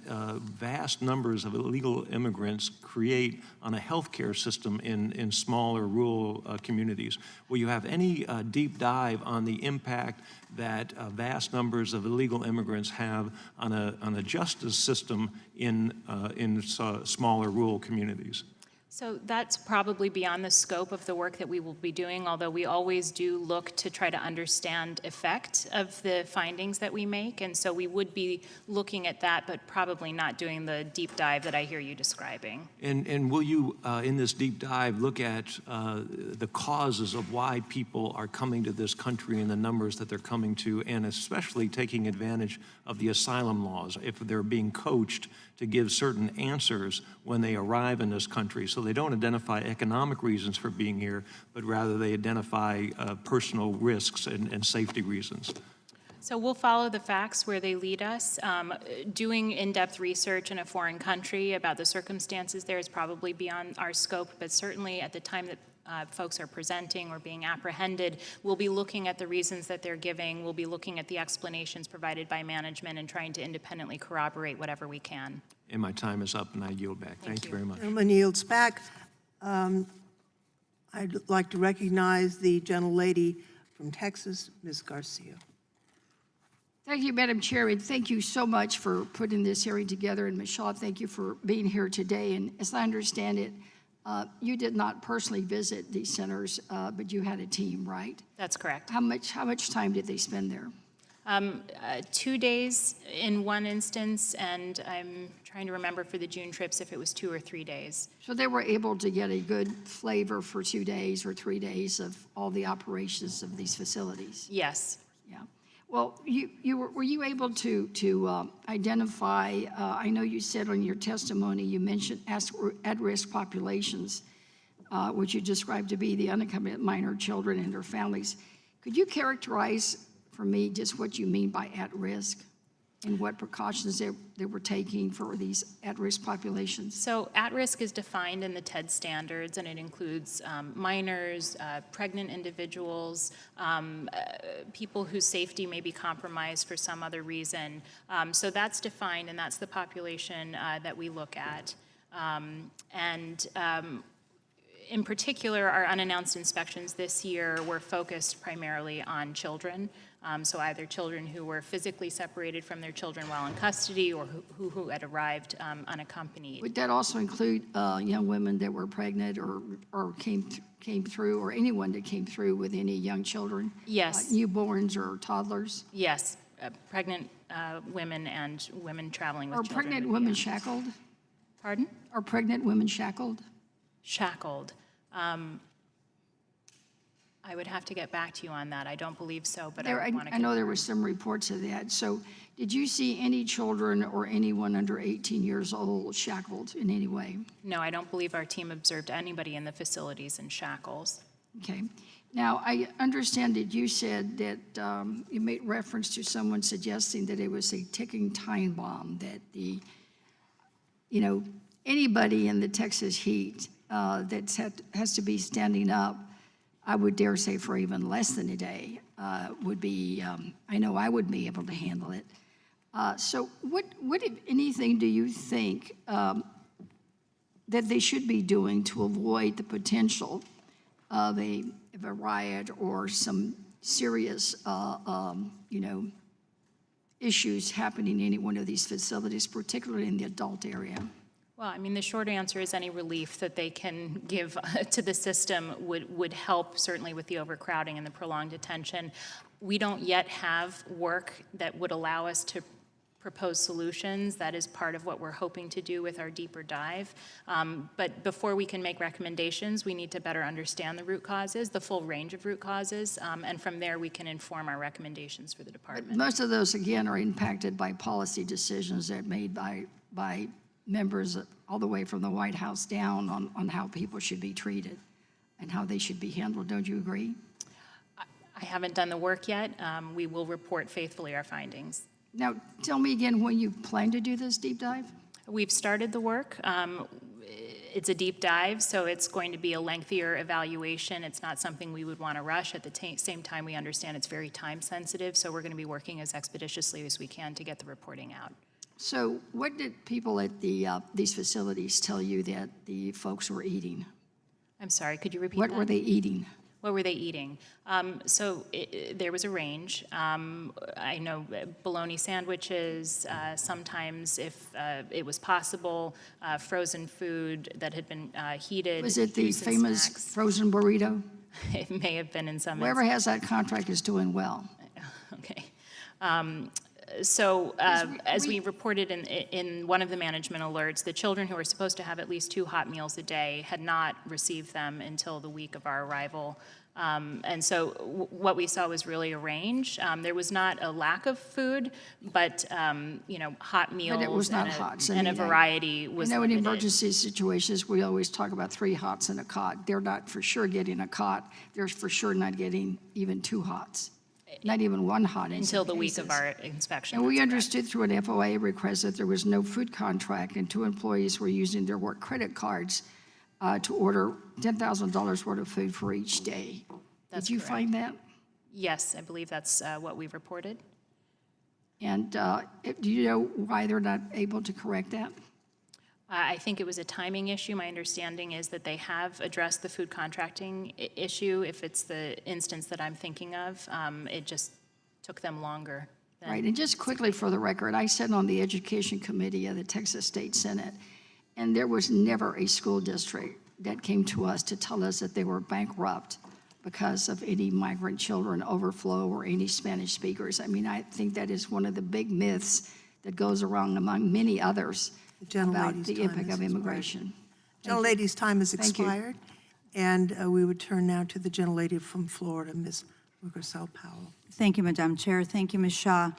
vast numbers of illegal immigrants create on a healthcare system in smaller rural communities? Will you have any deep dive on the impact that vast numbers of illegal immigrants have on a justice system in smaller rural communities? So that's probably beyond the scope of the work that we will be doing, although we always do look to try to understand effect of the findings that we make. And so we would be looking at that, but probably not doing the deep dive that I hear you describing. And will you, in this deep dive, look at the causes of why people are coming to this country and the numbers that they're coming to, and especially taking advantage of the asylum laws, if they're being coached to give certain answers when they arrive in this country, so they don't identify economic reasons for being here, but rather they identify personal risks and safety reasons? So we'll follow the facts where they lead us. Doing in-depth research in a foreign country about the circumstances there is probably beyond our scope, but certainly at the time that folks are presenting or being apprehended, we'll be looking at the reasons that they're giving, we'll be looking at the explanations provided by management and trying to independently corroborate whatever we can. And my time is up, and I yield back. Thank you very much. Gentleman yields back. I'd like to recognize the gentlelady from Texas, Ms. Garcia. Thank you, Madam Chair, and thank you so much for putting this hearing together. And Ms. Shaw, thank you for being here today. And as I understand it, you did not personally visit these centers, but you had a team, right? That's correct. How much time did they spend there? 2 days in one instance, and I'm trying to remember for the June trips if it was 2 or 3 days. So they were able to get a good flavor for 2 days or 3 days of all the operations of these facilities? Yes. Yeah. Well, were you able to identify, I know you said on your testimony, you mentioned at-risk populations, which you described to be the unaccompanied minor children and their families. Could you characterize for me just what you mean by at-risk and what precautions they were taking for these at-risk populations? So at-risk is defined in the TED standards, and it includes minors, pregnant individuals, people whose safety may be compromised for some other reason. So that's defined, and that's the population that we look at. In particular, our unannounced inspections this year were focused primarily on children. So either children who were physically separated from their children while in custody or who had arrived unaccompanied. Would that also include young women that were pregnant or came through, or anyone that came through with any young children? Yes. Newborns or toddlers? Yes, pregnant women and women traveling with Are children. pregnant would be women on. shackled? Pardon? Are pregnant women shackled? Shackled. I would have to get back to you on that. I don't believe so, but I want to. I know there were some reports of that. So did you see any children or anyone under 18 years old shackled in any way? No, I don't believe our team observed anybody in the facilities in shackles. Okay. Now, I understand that you said that you made reference to someone suggesting that it was a ticking time bomb, that anybody in the Texas heat that has to be standing up, I would dare say for even less than a day, would be, I know I would be able to handle it. So what, if anything, do you think that they should be doing to avoid the potential of a riot or some serious, issues happening in any one of these facilities, particularly in the adult area? Well, I mean, the short answer is any relief that they can give to the system would help, certainly with the overcrowding and the prolonged detention. We don't yet have work that would allow us to propose solutions. That is part of what we're hoping to do with our deeper dive. But before we can make recommendations, we need to better understand the root causes, the full range of root causes, and from there we can inform our recommendations for the department. Most of those, again, are impacted by policy decisions that are made by members all the way from the White House down on how people should be treated and how they should be handled. Don't you agree? I haven't done the work yet. We will report faithfully our findings. Now, tell me again when you plan to do this deep dive? We've started the work. It's a deep dive, so it's going to be a lengthier evaluation. It's not something we would want to rush. At the same time, we understand it's very time sensitive, so we're going to be working as expeditiously as we can to get the reporting out. So what did people at these facilities tell you that the folks were eating? I'm sorry, could you repeat What that? were they eating? What were they eating? There was a range. I know bologna sandwiches, sometimes if it was possible, frozen food that had been heated. Was it the juice and famous snacks. frozen burrito? It may have been in some Whoever has that contract is doing well. Okay. As we reported in one of the management alerts, the children who were supposed to have at least 2 hot meals a day had not received them until the week of our arrival. And so what we saw was really a range. There was not a lack of food, but, hot meals But it was not hots. I and a mean, variety was in limited. emergency situations, we always talk about 3 hots in a cot. They're not for sure getting a cot. They're for sure not getting even 2 hots. Not even 1 hot in Until some the week of cases. our inspection. And we that's correct. understood through an FOA request that there was no food contract, and 2 employees were using their work credit cards to order $10,000 worth of food for each day. That's Did you correct. find that? Yes, I believe that's what we've reported. And do you know why they're not able to correct that? I think it was a timing issue. My understanding is that they have addressed the food contracting issue. If it's the instance that I'm thinking of, it just took them longer. Right, and just quickly for the record, I sat on the Education Committee of the Texas State Senate, and there was never a school district that came to us to tell us that they were bankrupt because of any migrant children overflow or any Spanish speakers. I mean, I think that is one of the big myths that goes around among many others about gentlelady's the time impact has of expired. immigration. Gentlelady's time has Thank you. expired, and we would turn now to the gentlelady from Florida, Ms. Powell. Thank you, Madam Chair. Thank you, Ms. Shah.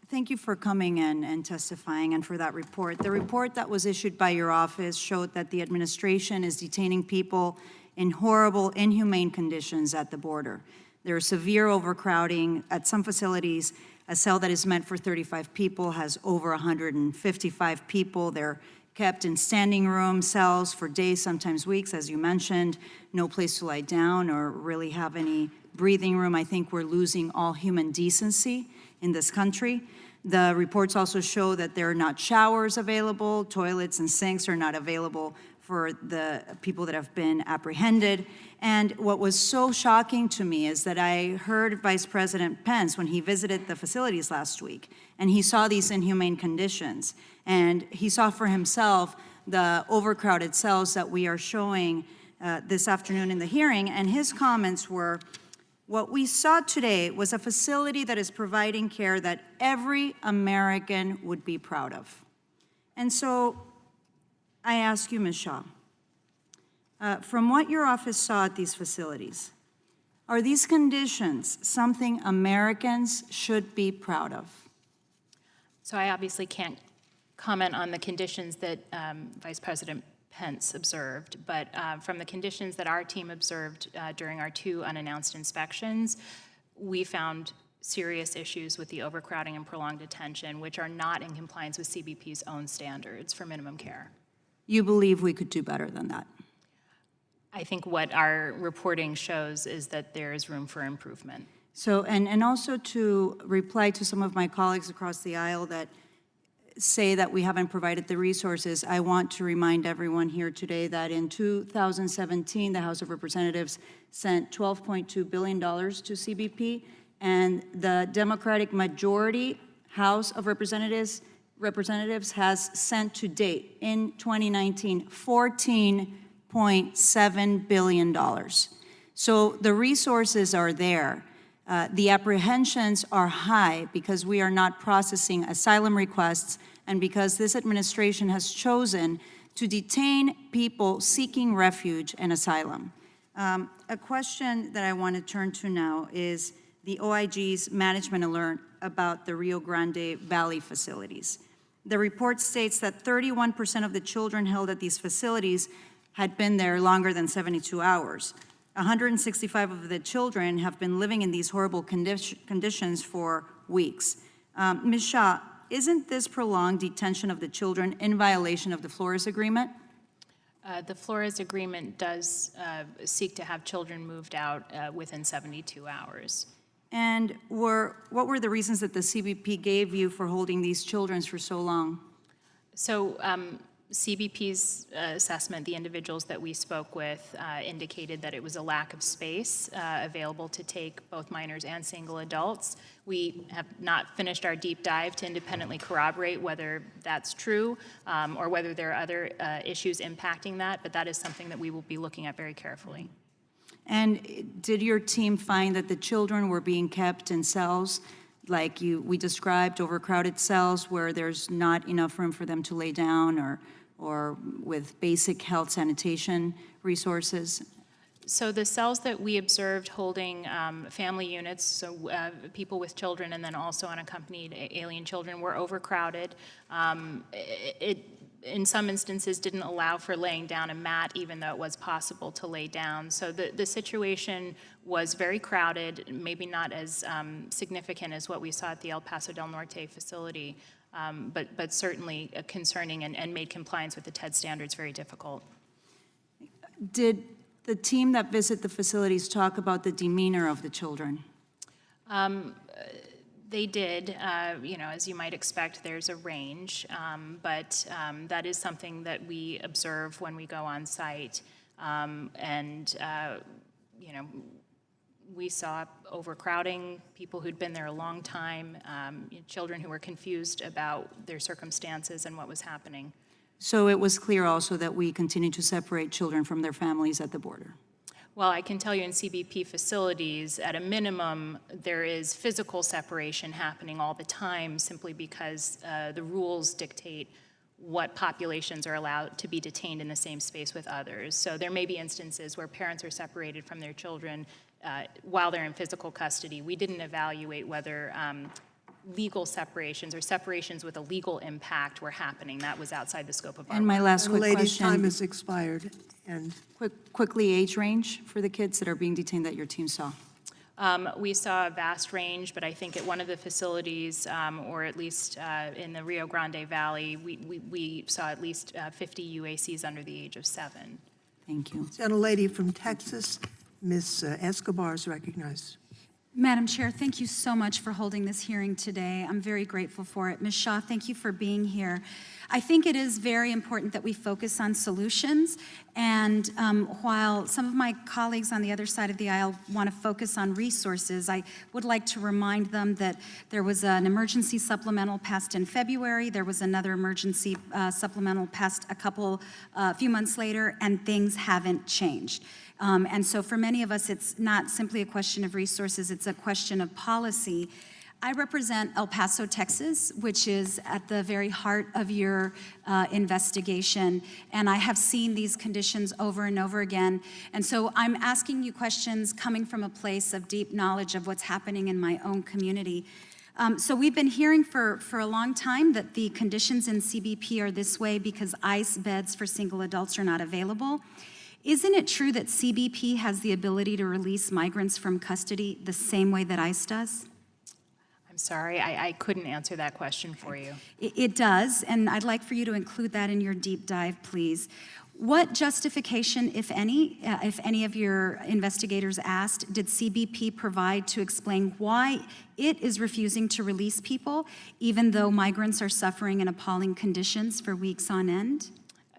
Thank you for coming in and testifying and for that report. The report that was issued by your office showed that the administration is detaining people in horrible, inhumane conditions at the border. There is severe overcrowding at some facilities. A cell that is meant for 35 people has over 155 people. They're kept in standing room cells for days, sometimes weeks, as you mentioned. No place to lie down or really have any breathing room. I think we're losing all human decency in this country. The reports also show that there are not showers available. Toilets and sinks are not available for the people that have been apprehended. And what was so shocking to me is that I heard Vice President Pence when he visited the facilities last week, and he saw these inhumane conditions, and he saw for himself the overcrowded cells that we are showing this afternoon in the hearing, and his comments were, what we saw today was a facility that is providing care that every American would be proud of. And so I ask you, Ms. Shah, from what your office saw at these facilities, are these conditions something Americans should be proud of? So I obviously can't comment on the conditions that Vice President Pence observed, but from the conditions that our team observed during our 2 unannounced inspections, we found serious issues with the overcrowding and prolonged detention, which are not in compliance with CBP's own standards for minimum care. You believe we could do better than that? I think what our reporting shows is that there is room for improvement. So, and also to reply to some of my colleagues across the aisle that say that we haven't provided the resources, I want to remind everyone here today that in 2017, the House of Representatives sent $12.2 billion to CBP, and the Democratic majority House of Representatives has sent to date in 2019 $14.7 billion. So the resources are there. The apprehensions are high because we are not processing asylum requests and because this administration has chosen to detain people seeking refuge and asylum. A question that I want to turn to now is the OIG's management alert about the Rio Grande Valley facilities. The report states that 31% of the children held at these facilities had been there longer than 72 hours. 165 of the children have been living in these horrible conditions for weeks. Ms. Shah, isn't this prolonged detention of the children in violation of the Flores Agreement? The Flores Agreement does seek to have children moved out within 72 hours. And what were the reasons that the CBP gave you for holding these children for so long? So CBP's assessment, the individuals that we spoke with indicated that it was a lack of space available to take both minors and single adults. We have not finished our deep dive to independently corroborate whether that's true or whether there are other issues impacting that, but that is something that we will be looking at very carefully. And did your team find that the children were being kept in cells like we described, overcrowded cells where there's not enough room for them to lay down or with basic health sanitation resources? So the cells that we observed holding family units, so people with children and then also unaccompanied alien children, were overcrowded. It in some instances didn't allow for laying down a mat even though it was possible to lay down. So the situation was very crowded, maybe not as significant as what we saw at the El Paso del Norte facility, but certainly concerning and made compliance with the TED standards very difficult. Did the team that visit the facilities talk about the demeanor of the children? They did. As you might expect, there's a range, but that is something that we observe when we go on site. We saw overcrowding, people who'd been there a long time, children who were confused about their circumstances and what was happening. So it was clear also that we continue to separate children from their families at the border. Well, I can tell you in CBP facilities, at a minimum, there is physical separation happening all the time simply because the rules dictate what populations are allowed to be detained in the same space with others. So there may be instances where parents are separated from their children while they're in physical custody. We didn't evaluate whether legal separations or separations with a legal impact were happening. That was outside the scope of our And my work. last The quick lady's time question, has expired, and quickly age range for the kids that are being detained that your team saw? We saw a vast range, but I think at one of the facilities, or at least in the Rio Grande Valley, we saw at least 50 UACs under the age of 7. Thank you. gentlelady from Texas, Ms. Escobar is recognized. Madam Chair, thank you so much for holding this hearing today. I'm very grateful for it. Ms. Shah, thank you for being here. I think it is very important that we focus on solutions, and while some of my colleagues on the other side of the aisle want to focus on resources, I would like to remind them that there was an emergency supplemental passed in February, there was another emergency supplemental passed a few months later, and things haven't changed. And so for many of us, it's not simply a question of resources, it's a question of policy. I represent El Paso, Texas, which is at the very heart of your investigation, and I have seen these conditions over and over again. And so I'm asking you questions coming from a place of deep knowledge of what's happening in my own community. So we've been hearing for a long time that the conditions in CBP are this way because ICE beds for single adults are not available. Isn't it true that CBP has the ability to release migrants from custody the same way that ICE does? I'm sorry, I couldn't answer that question for you. It does, and I'd like for you to include that in your deep dive, please. What justification, if any of your investigators asked, did CBP provide to explain why it is refusing to release people, even though migrants are suffering in appalling conditions for weeks on end?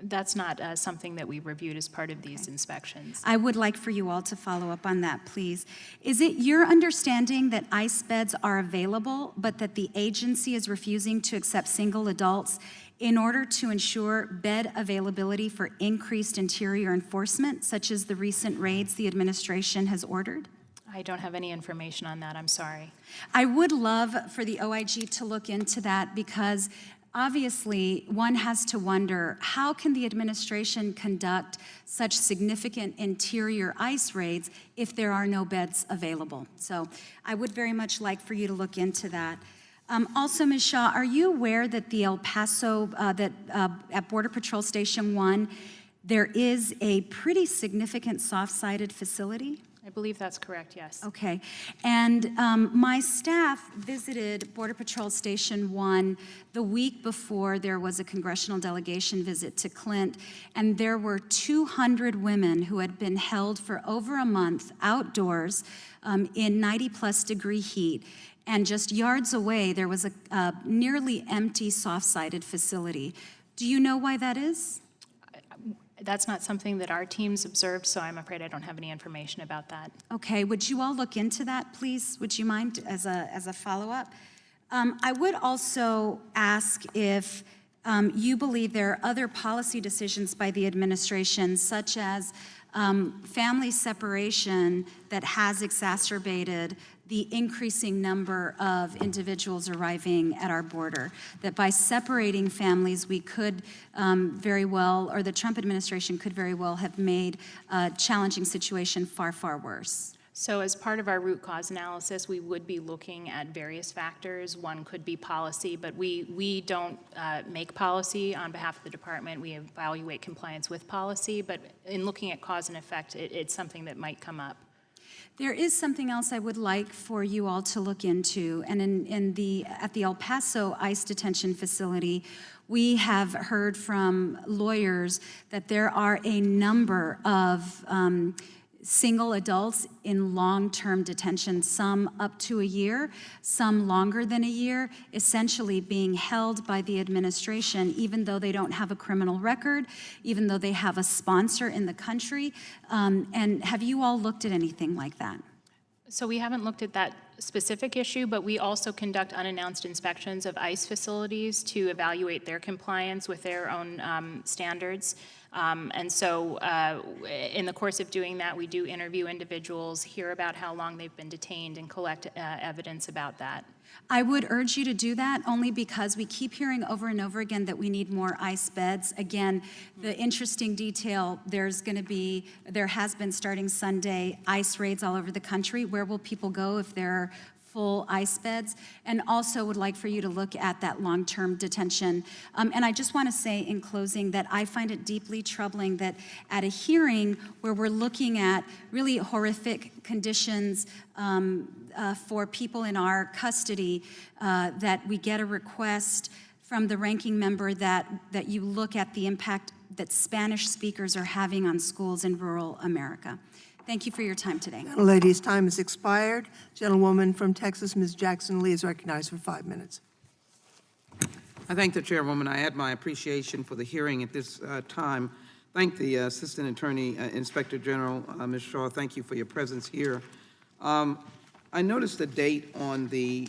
That's not something that we reviewed as part of these inspections. I would like for you all to follow up on that, please. Is it your understanding that ICE beds are available, but that the agency is refusing to accept single adults in order to ensure bed availability for increased interior enforcement, such as the recent raids the administration has ordered? I don't have any information on that, I'm sorry. I would love for the OIG to look into that, because obviously one has to wonder, how can the administration conduct such significant interior ICE raids if there are no beds available? So I would very much like for you to look into that. Also, Ms. Shaw, are you aware that the El Paso, at Border Patrol Station 1, there is a pretty significant soft-sided facility? I believe that's correct, yes. Okay. And my staff visited Border Patrol Station 1 the week before there was a congressional delegation visit to Clint, and there were 200 women who had been held for over a month outdoors in 90-plus degree heat. And just yards away, there was a nearly empty soft-sided facility. Do you know why that is? That's not something that our teams observed, so I'm afraid I don't have any information about that. Okay, would you all look into that, please? Would you mind, as a follow-up? I would also ask if you believe there are other policy decisions by the administration, such as family separation, that has exacerbated the increasing number of individuals arriving at our border, that by separating families, we could very well, or the Trump administration could very well have made a challenging situation far, far worse. So as part of our root cause analysis, we would be looking at various factors. One could be policy, but we don't make policy on behalf of the department. We evaluate compliance with policy, but in looking at cause and effect, it's something that might come up. There is something else I would like for you all to look into, and at the El Paso ICE detention facility, we have heard from lawyers that there are a number of single adults in long-term detention, some up to a year, some longer than a year, essentially being held by the administration, even though they don't have a criminal record, even though they have a sponsor in the country. And have you all looked at anything like that? So we haven't looked at that specific issue, but we also conduct unannounced inspections of ICE facilities to evaluate their compliance with their own standards. And so in the course of doing that, we do interview individuals, hear about how long they've been detained, and collect evidence about that. I would urge you to do that, only because we keep hearing over and over again that we need more ICE beds. Again, the interesting detail, there has been starting Sunday ICE raids all over the country. Where will people go if there are full ICE beds? And also would like for you to look at that long-term detention. And I just want to say in closing that I find it deeply troubling that at a hearing where we're looking at really horrific conditions for people in our custody, that we get a request from the ranking member that you look at the impact that Spanish speakers are having on schools in rural America. Thank you for your time today. Lady's time has expired. Gentlewoman from Texas, Ms. Jackson Lee, is recognized for 5 minutes. I thank the chairwoman. I add my appreciation for the hearing at this time. Thank the Assistant Attorney Inspector General, Ms. Shaw. Thank you for your presence here. I noticed the date on the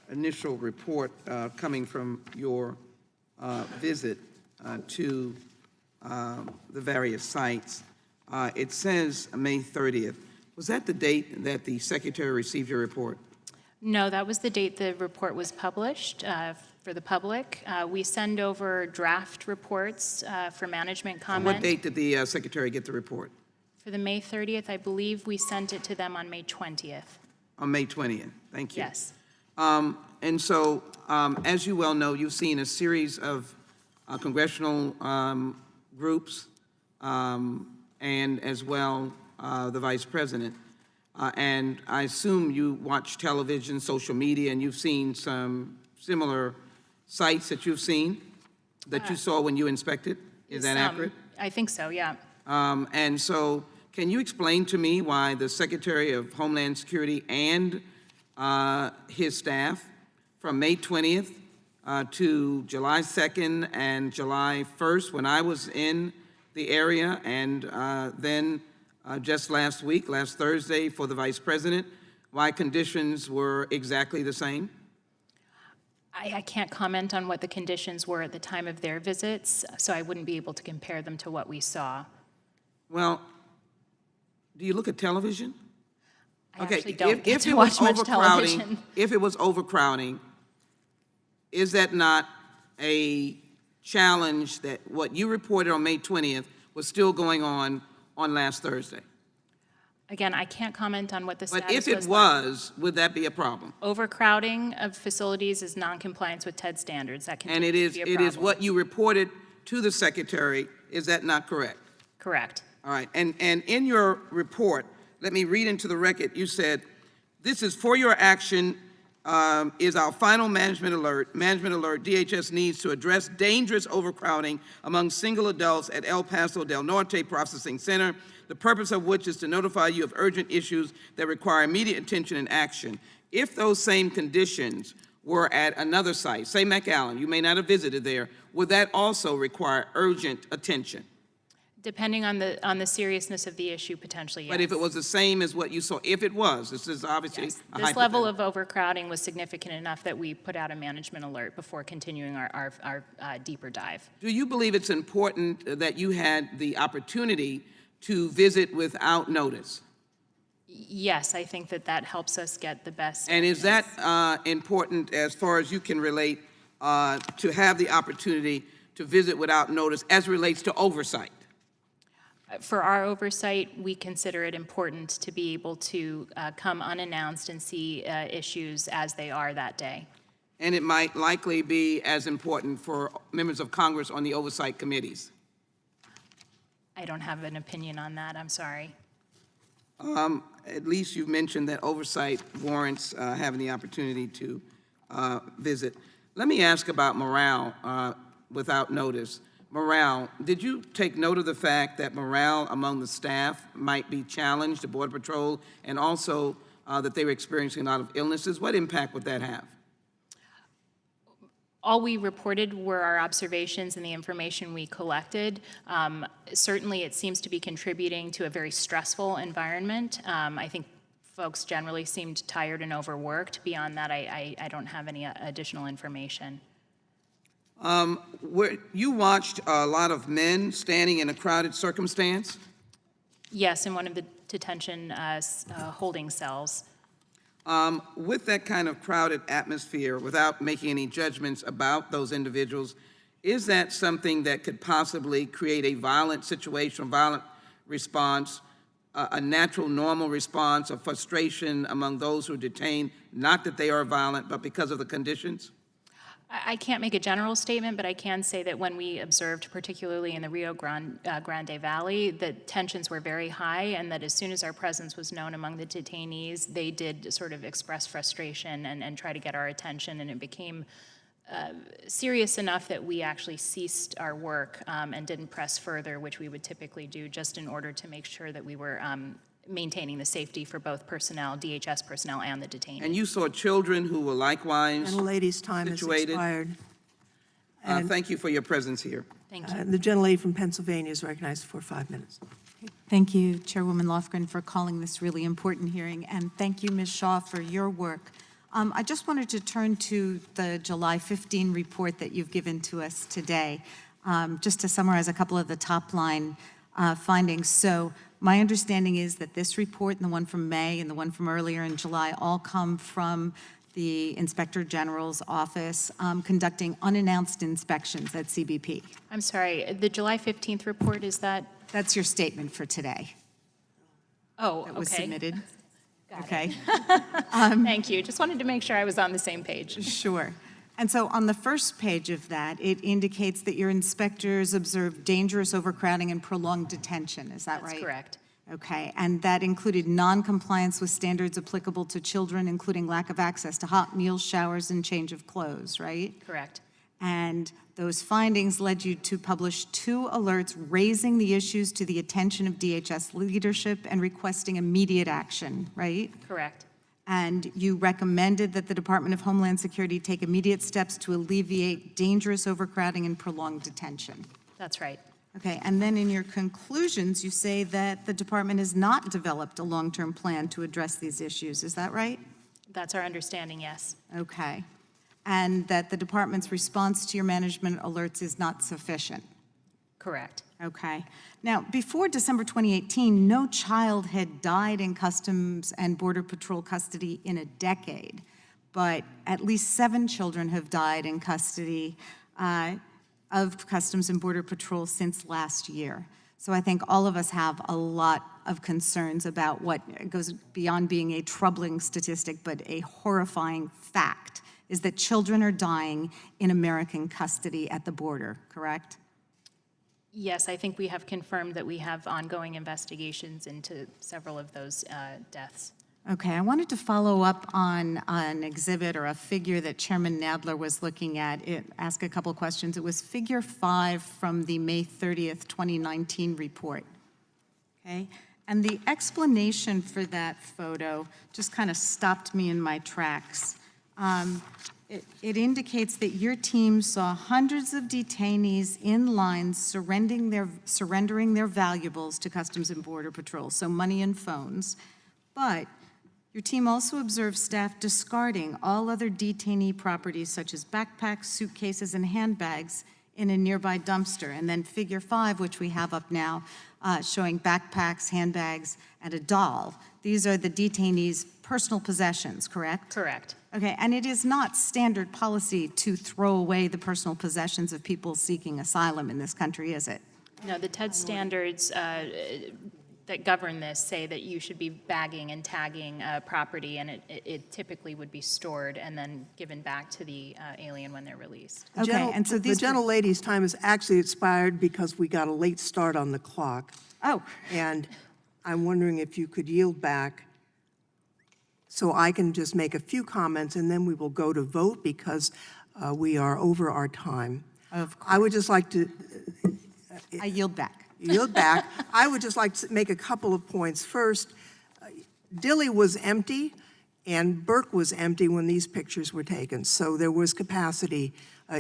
initial report coming from your visit to the various sites. It says May 30th. Was that the date that the Secretary received your report? No, that was the date the report was published for the public. We send over draft reports for management comment. What date did the Secretary get the report? For the May 30th, I believe we sent it to them on May 20th. On May 20th. Thank you. Yes. And so, as you well know, you've seen a series of congressional groups and as well the Vice President. And I assume you watch television, social media, and you've seen some similar sites that you've seen, that you saw when you inspected? Is that accurate? I think so, yeah. And so, can you explain to me why the Secretary of Homeland Security and his staff, from May 20th to July 2nd and July 1st, when I was in the area, and then just last week, last Thursday, for the Vice President, why conditions were exactly the same? I can't comment on what the conditions were at the time of their visits, so I wouldn't be able to compare them to what we saw. Well, do you look at television? I actually don't get to watch much television. If it was overcrowding, is that not a challenge that what you reported on May 20th was still going on last Thursday? Again, I can't comment on what the status But if it was, would that be a problem? Overcrowding of facilities is noncompliance with TED standards. That And it continues to be a is problem. what you reported to the Secretary, is that not correct? Correct. All right, and in your report, let me read into the record, you said, "This is for your action, is our final management alert. Management alert, DHS needs to address dangerous overcrowding among single adults at El Paso del Norte Processing Center, the purpose of which is to notify you of urgent issues that require immediate attention and action." If those same conditions were at another site, say McAllen, you may not have visited there, would that also require urgent attention? Depending on the seriousness of the issue, potentially, yes. But if it was the same as what you saw, if it was, this is obviously Yes. a This level hypothetical. of overcrowding was significant enough that we put out a management alert before continuing our deeper dive. Do you believe it's important that you had the opportunity to visit without notice? Yes, I think that helps us get the best. And is that important, as far as you can relate, to have the opportunity to visit without notice as relates to oversight? For our oversight, we consider it important to be able to come unannounced and see issues as they are that day. And it might likely be as important for members of Congress on the oversight committees. I don't have an opinion on that, I'm sorry. At least you've mentioned that oversight warrants having the opportunity to visit. Let me ask about morale without notice. Morale, did you take note of the fact that morale among the staff might be challenged, the Border Patrol, and also that they were experiencing a lot of illnesses? What impact would that have? All we reported were our observations and the information we collected. Certainly, it seems to be contributing to a very stressful environment. I think folks generally seemed tired and overworked. Beyond that, I don't have any additional information. You watched a lot of men standing in a crowded circumstance? Yes, in one of the detention holding cells. With that kind of crowded atmosphere, without making any judgments about those individuals, is that something that could possibly create a violent situation, a violent response, a natural, normal response of frustration among those who are detained, not that they are violent, but because of the conditions? I can't make a general statement, but I can say that when we observed, particularly in the Rio Grande Valley, the tensions were very high, and that as soon as our presence was known among the detainees, they did sort of express frustration and try to get our attention, and it became serious enough that we actually ceased our work and didn't press further, which we would typically do, just in order to make sure that we were maintaining the safety for both personnel, DHS personnel, and the detainees. And you saw children who were likewise And the lady's time has situated. expired. Thank you for your presence here. Thank you. The gentlelady from Pennsylvania is recognized for 5 minutes. Thank you, Chairwoman Lofgren, for calling this really important hearing, and thank you, Ms. Shaw, for your work. I just wanted to turn to the July 15 report that you've given to us today, just to summarize a couple of the top-line findings. So my understanding is that this report and the one from May and the one from earlier in July all come from the Inspector General's office conducting unannounced inspections at CBP. I'm sorry, the July 15th report, is that? That's your statement for today. Oh, That was okay. submitted. Got it. Okay. Thank you. Just wanted to make sure I was on the same page. Sure. And so on the first page of that, it indicates that your inspectors observed dangerous overcrowding and prolonged detention. Is that right? That's correct. Okay, and that included non-compliance with standards applicable to children, including lack of access to hot meals, showers, and change of clothes, right? Correct. And those findings led you to publish 2 alerts raising the issues to the attention of DHS leadership and requesting immediate action, right? Correct. And you recommended that the Department of Homeland Security take immediate steps to alleviate dangerous overcrowding and prolonged detention. That's right. Okay, and then in your conclusions, you say that the department has not developed a long-term plan to address these issues. Is that right? That's our understanding, yes. Okay. And that the department's response to your management alerts is not sufficient. Correct. Okay. Now, before December 2018, no child had died in Customs and Border Patrol custody in a decade, but at least 7 children have died in custody of Customs and Border Patrol since last year. So I think all of us have a lot of concerns about what goes beyond being a troubling statistic, but a horrifying fact, is that children are dying in American custody at the border, correct? Yes, I think we have confirmed that we have ongoing investigations into several of those deaths. Okay, I wanted to follow up on an exhibit or a figure that Chairman Nadler was looking at, ask a couple questions. It was figure 5 from the May 30th, 2019 report. Okay, and the explanation for that photo just kind of stopped me in my tracks. It indicates that your team saw hundreds of detainees in lines surrendering their valuables to Customs and Border Patrol, so money and phones, but your team also observed staff discarding all other detainee properties such as backpacks, suitcases, and handbags in a nearby dumpster. And then figure 5, which we have up now, showing backpacks, handbags, and a doll. These are the detainees' personal possessions, correct? Correct. Okay, and it is not standard policy to throw away the personal possessions of people seeking asylum in this country, is it? No, the TED standards that govern this say that you should be bagging and tagging property, and it typically would be stored and then given back to the alien when they're released. Okay, and so The gentlelady's time has actually expired because we got a late start on the clock. Oh. And I'm wondering if you could yield back so I can just make a few comments, and then we will go to vote because we are over our time. Of course. I would just like to... I yield back. Yield back. I would just like to make a couple of points. First, Dilley was empty and Burke was empty when these pictures were taken, so there was capacity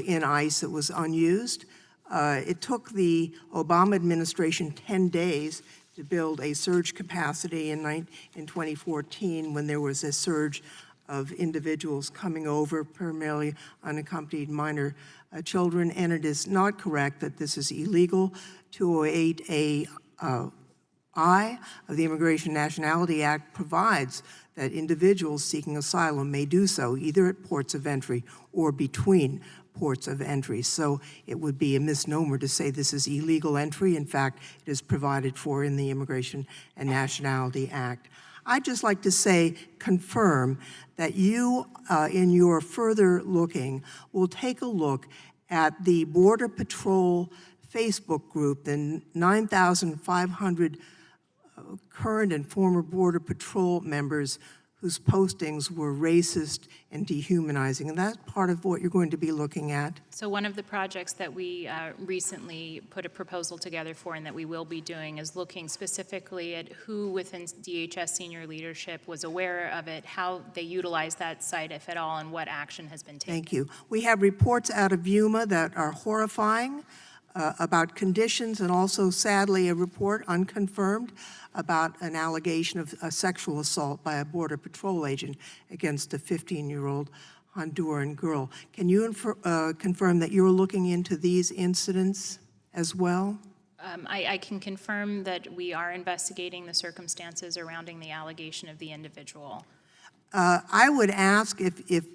in ICE that was unused. It took the Obama administration 10 days to build a surge capacity in 2014 when there was a surge of individuals coming over, primarily unaccompanied minor children, and it is not correct that this is illegal. 208A I of the Immigration Nationality Act provides that individuals seeking asylum may do so either at ports of entry or between ports of entry. So it would be a misnomer to say this is illegal entry. In fact, it is provided for in the Immigration and Nationality Act. I'd just like to say, confirm that you, in your further looking, will take a look at the Border Patrol Facebook group, the 9,500 current and former Border Patrol members whose postings were racist and dehumanizing. And that's part of what you're going to be looking at. So one of the projects that we recently put a proposal together for and that we will be doing is looking specifically at who within DHS senior leadership was aware of it, how they utilize that site, if at all, and what action has been taken. Thank you. We have reports out of Yuma that are horrifying about conditions, and also, sadly, a report, unconfirmed, about an allegation of a sexual assault by a Border Patrol agent against a 15-year-old Honduran girl. Can you confirm that you're looking into these incidents as well? I can confirm that we are investigating the circumstances surrounding the allegation of the individual. I would ask, if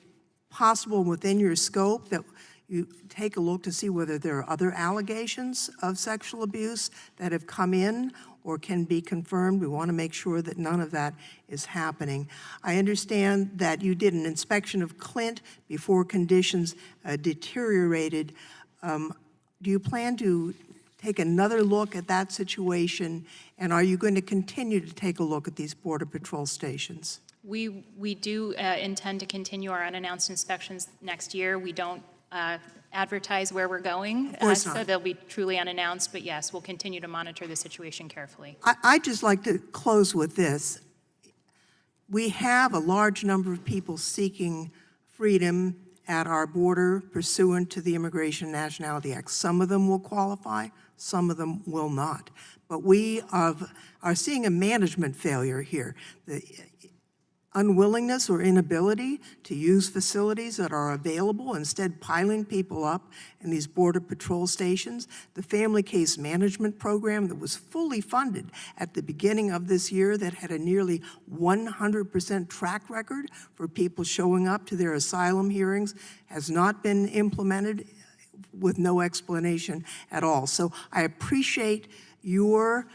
possible within your scope, that you take a look to see whether there are other allegations of sexual abuse that have come in or can be confirmed. We want to make sure that none of that is happening. I understand that you did an inspection of Clint before conditions deteriorated. Do you plan to take another look at that situation? And are you going to continue to take a look at these Border Patrol stations? We do intend to continue our unannounced inspections next year. We don't advertise where we're going, course so not. they'll be truly unannounced, but yes, we'll continue to monitor the situation carefully. I'd just like to close with this. We have a large number of people seeking freedom at our border pursuant to the Immigration and Nationality Act. Some of them will qualify, some of them will not. But we are seeing a management failure here. The unwillingness or inability to use facilities that are available, instead piling people up in these Border Patrol stations. The Family Case Management Program that was fully funded at the beginning of this year, that had a nearly 100% track record for people showing up to their asylum hearings, has not been implemented with no explanation at all. So I appreciate your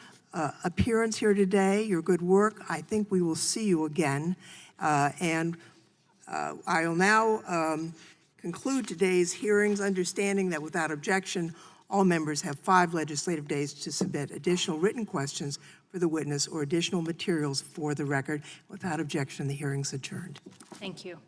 appearance here today, your good work. I think we will see you again. I will now conclude today's hearings, understanding that without objection, all members have 5 legislative days to submit additional written questions for the witness or additional materials for the record. Without objection, the hearing's adjourned. Thank you.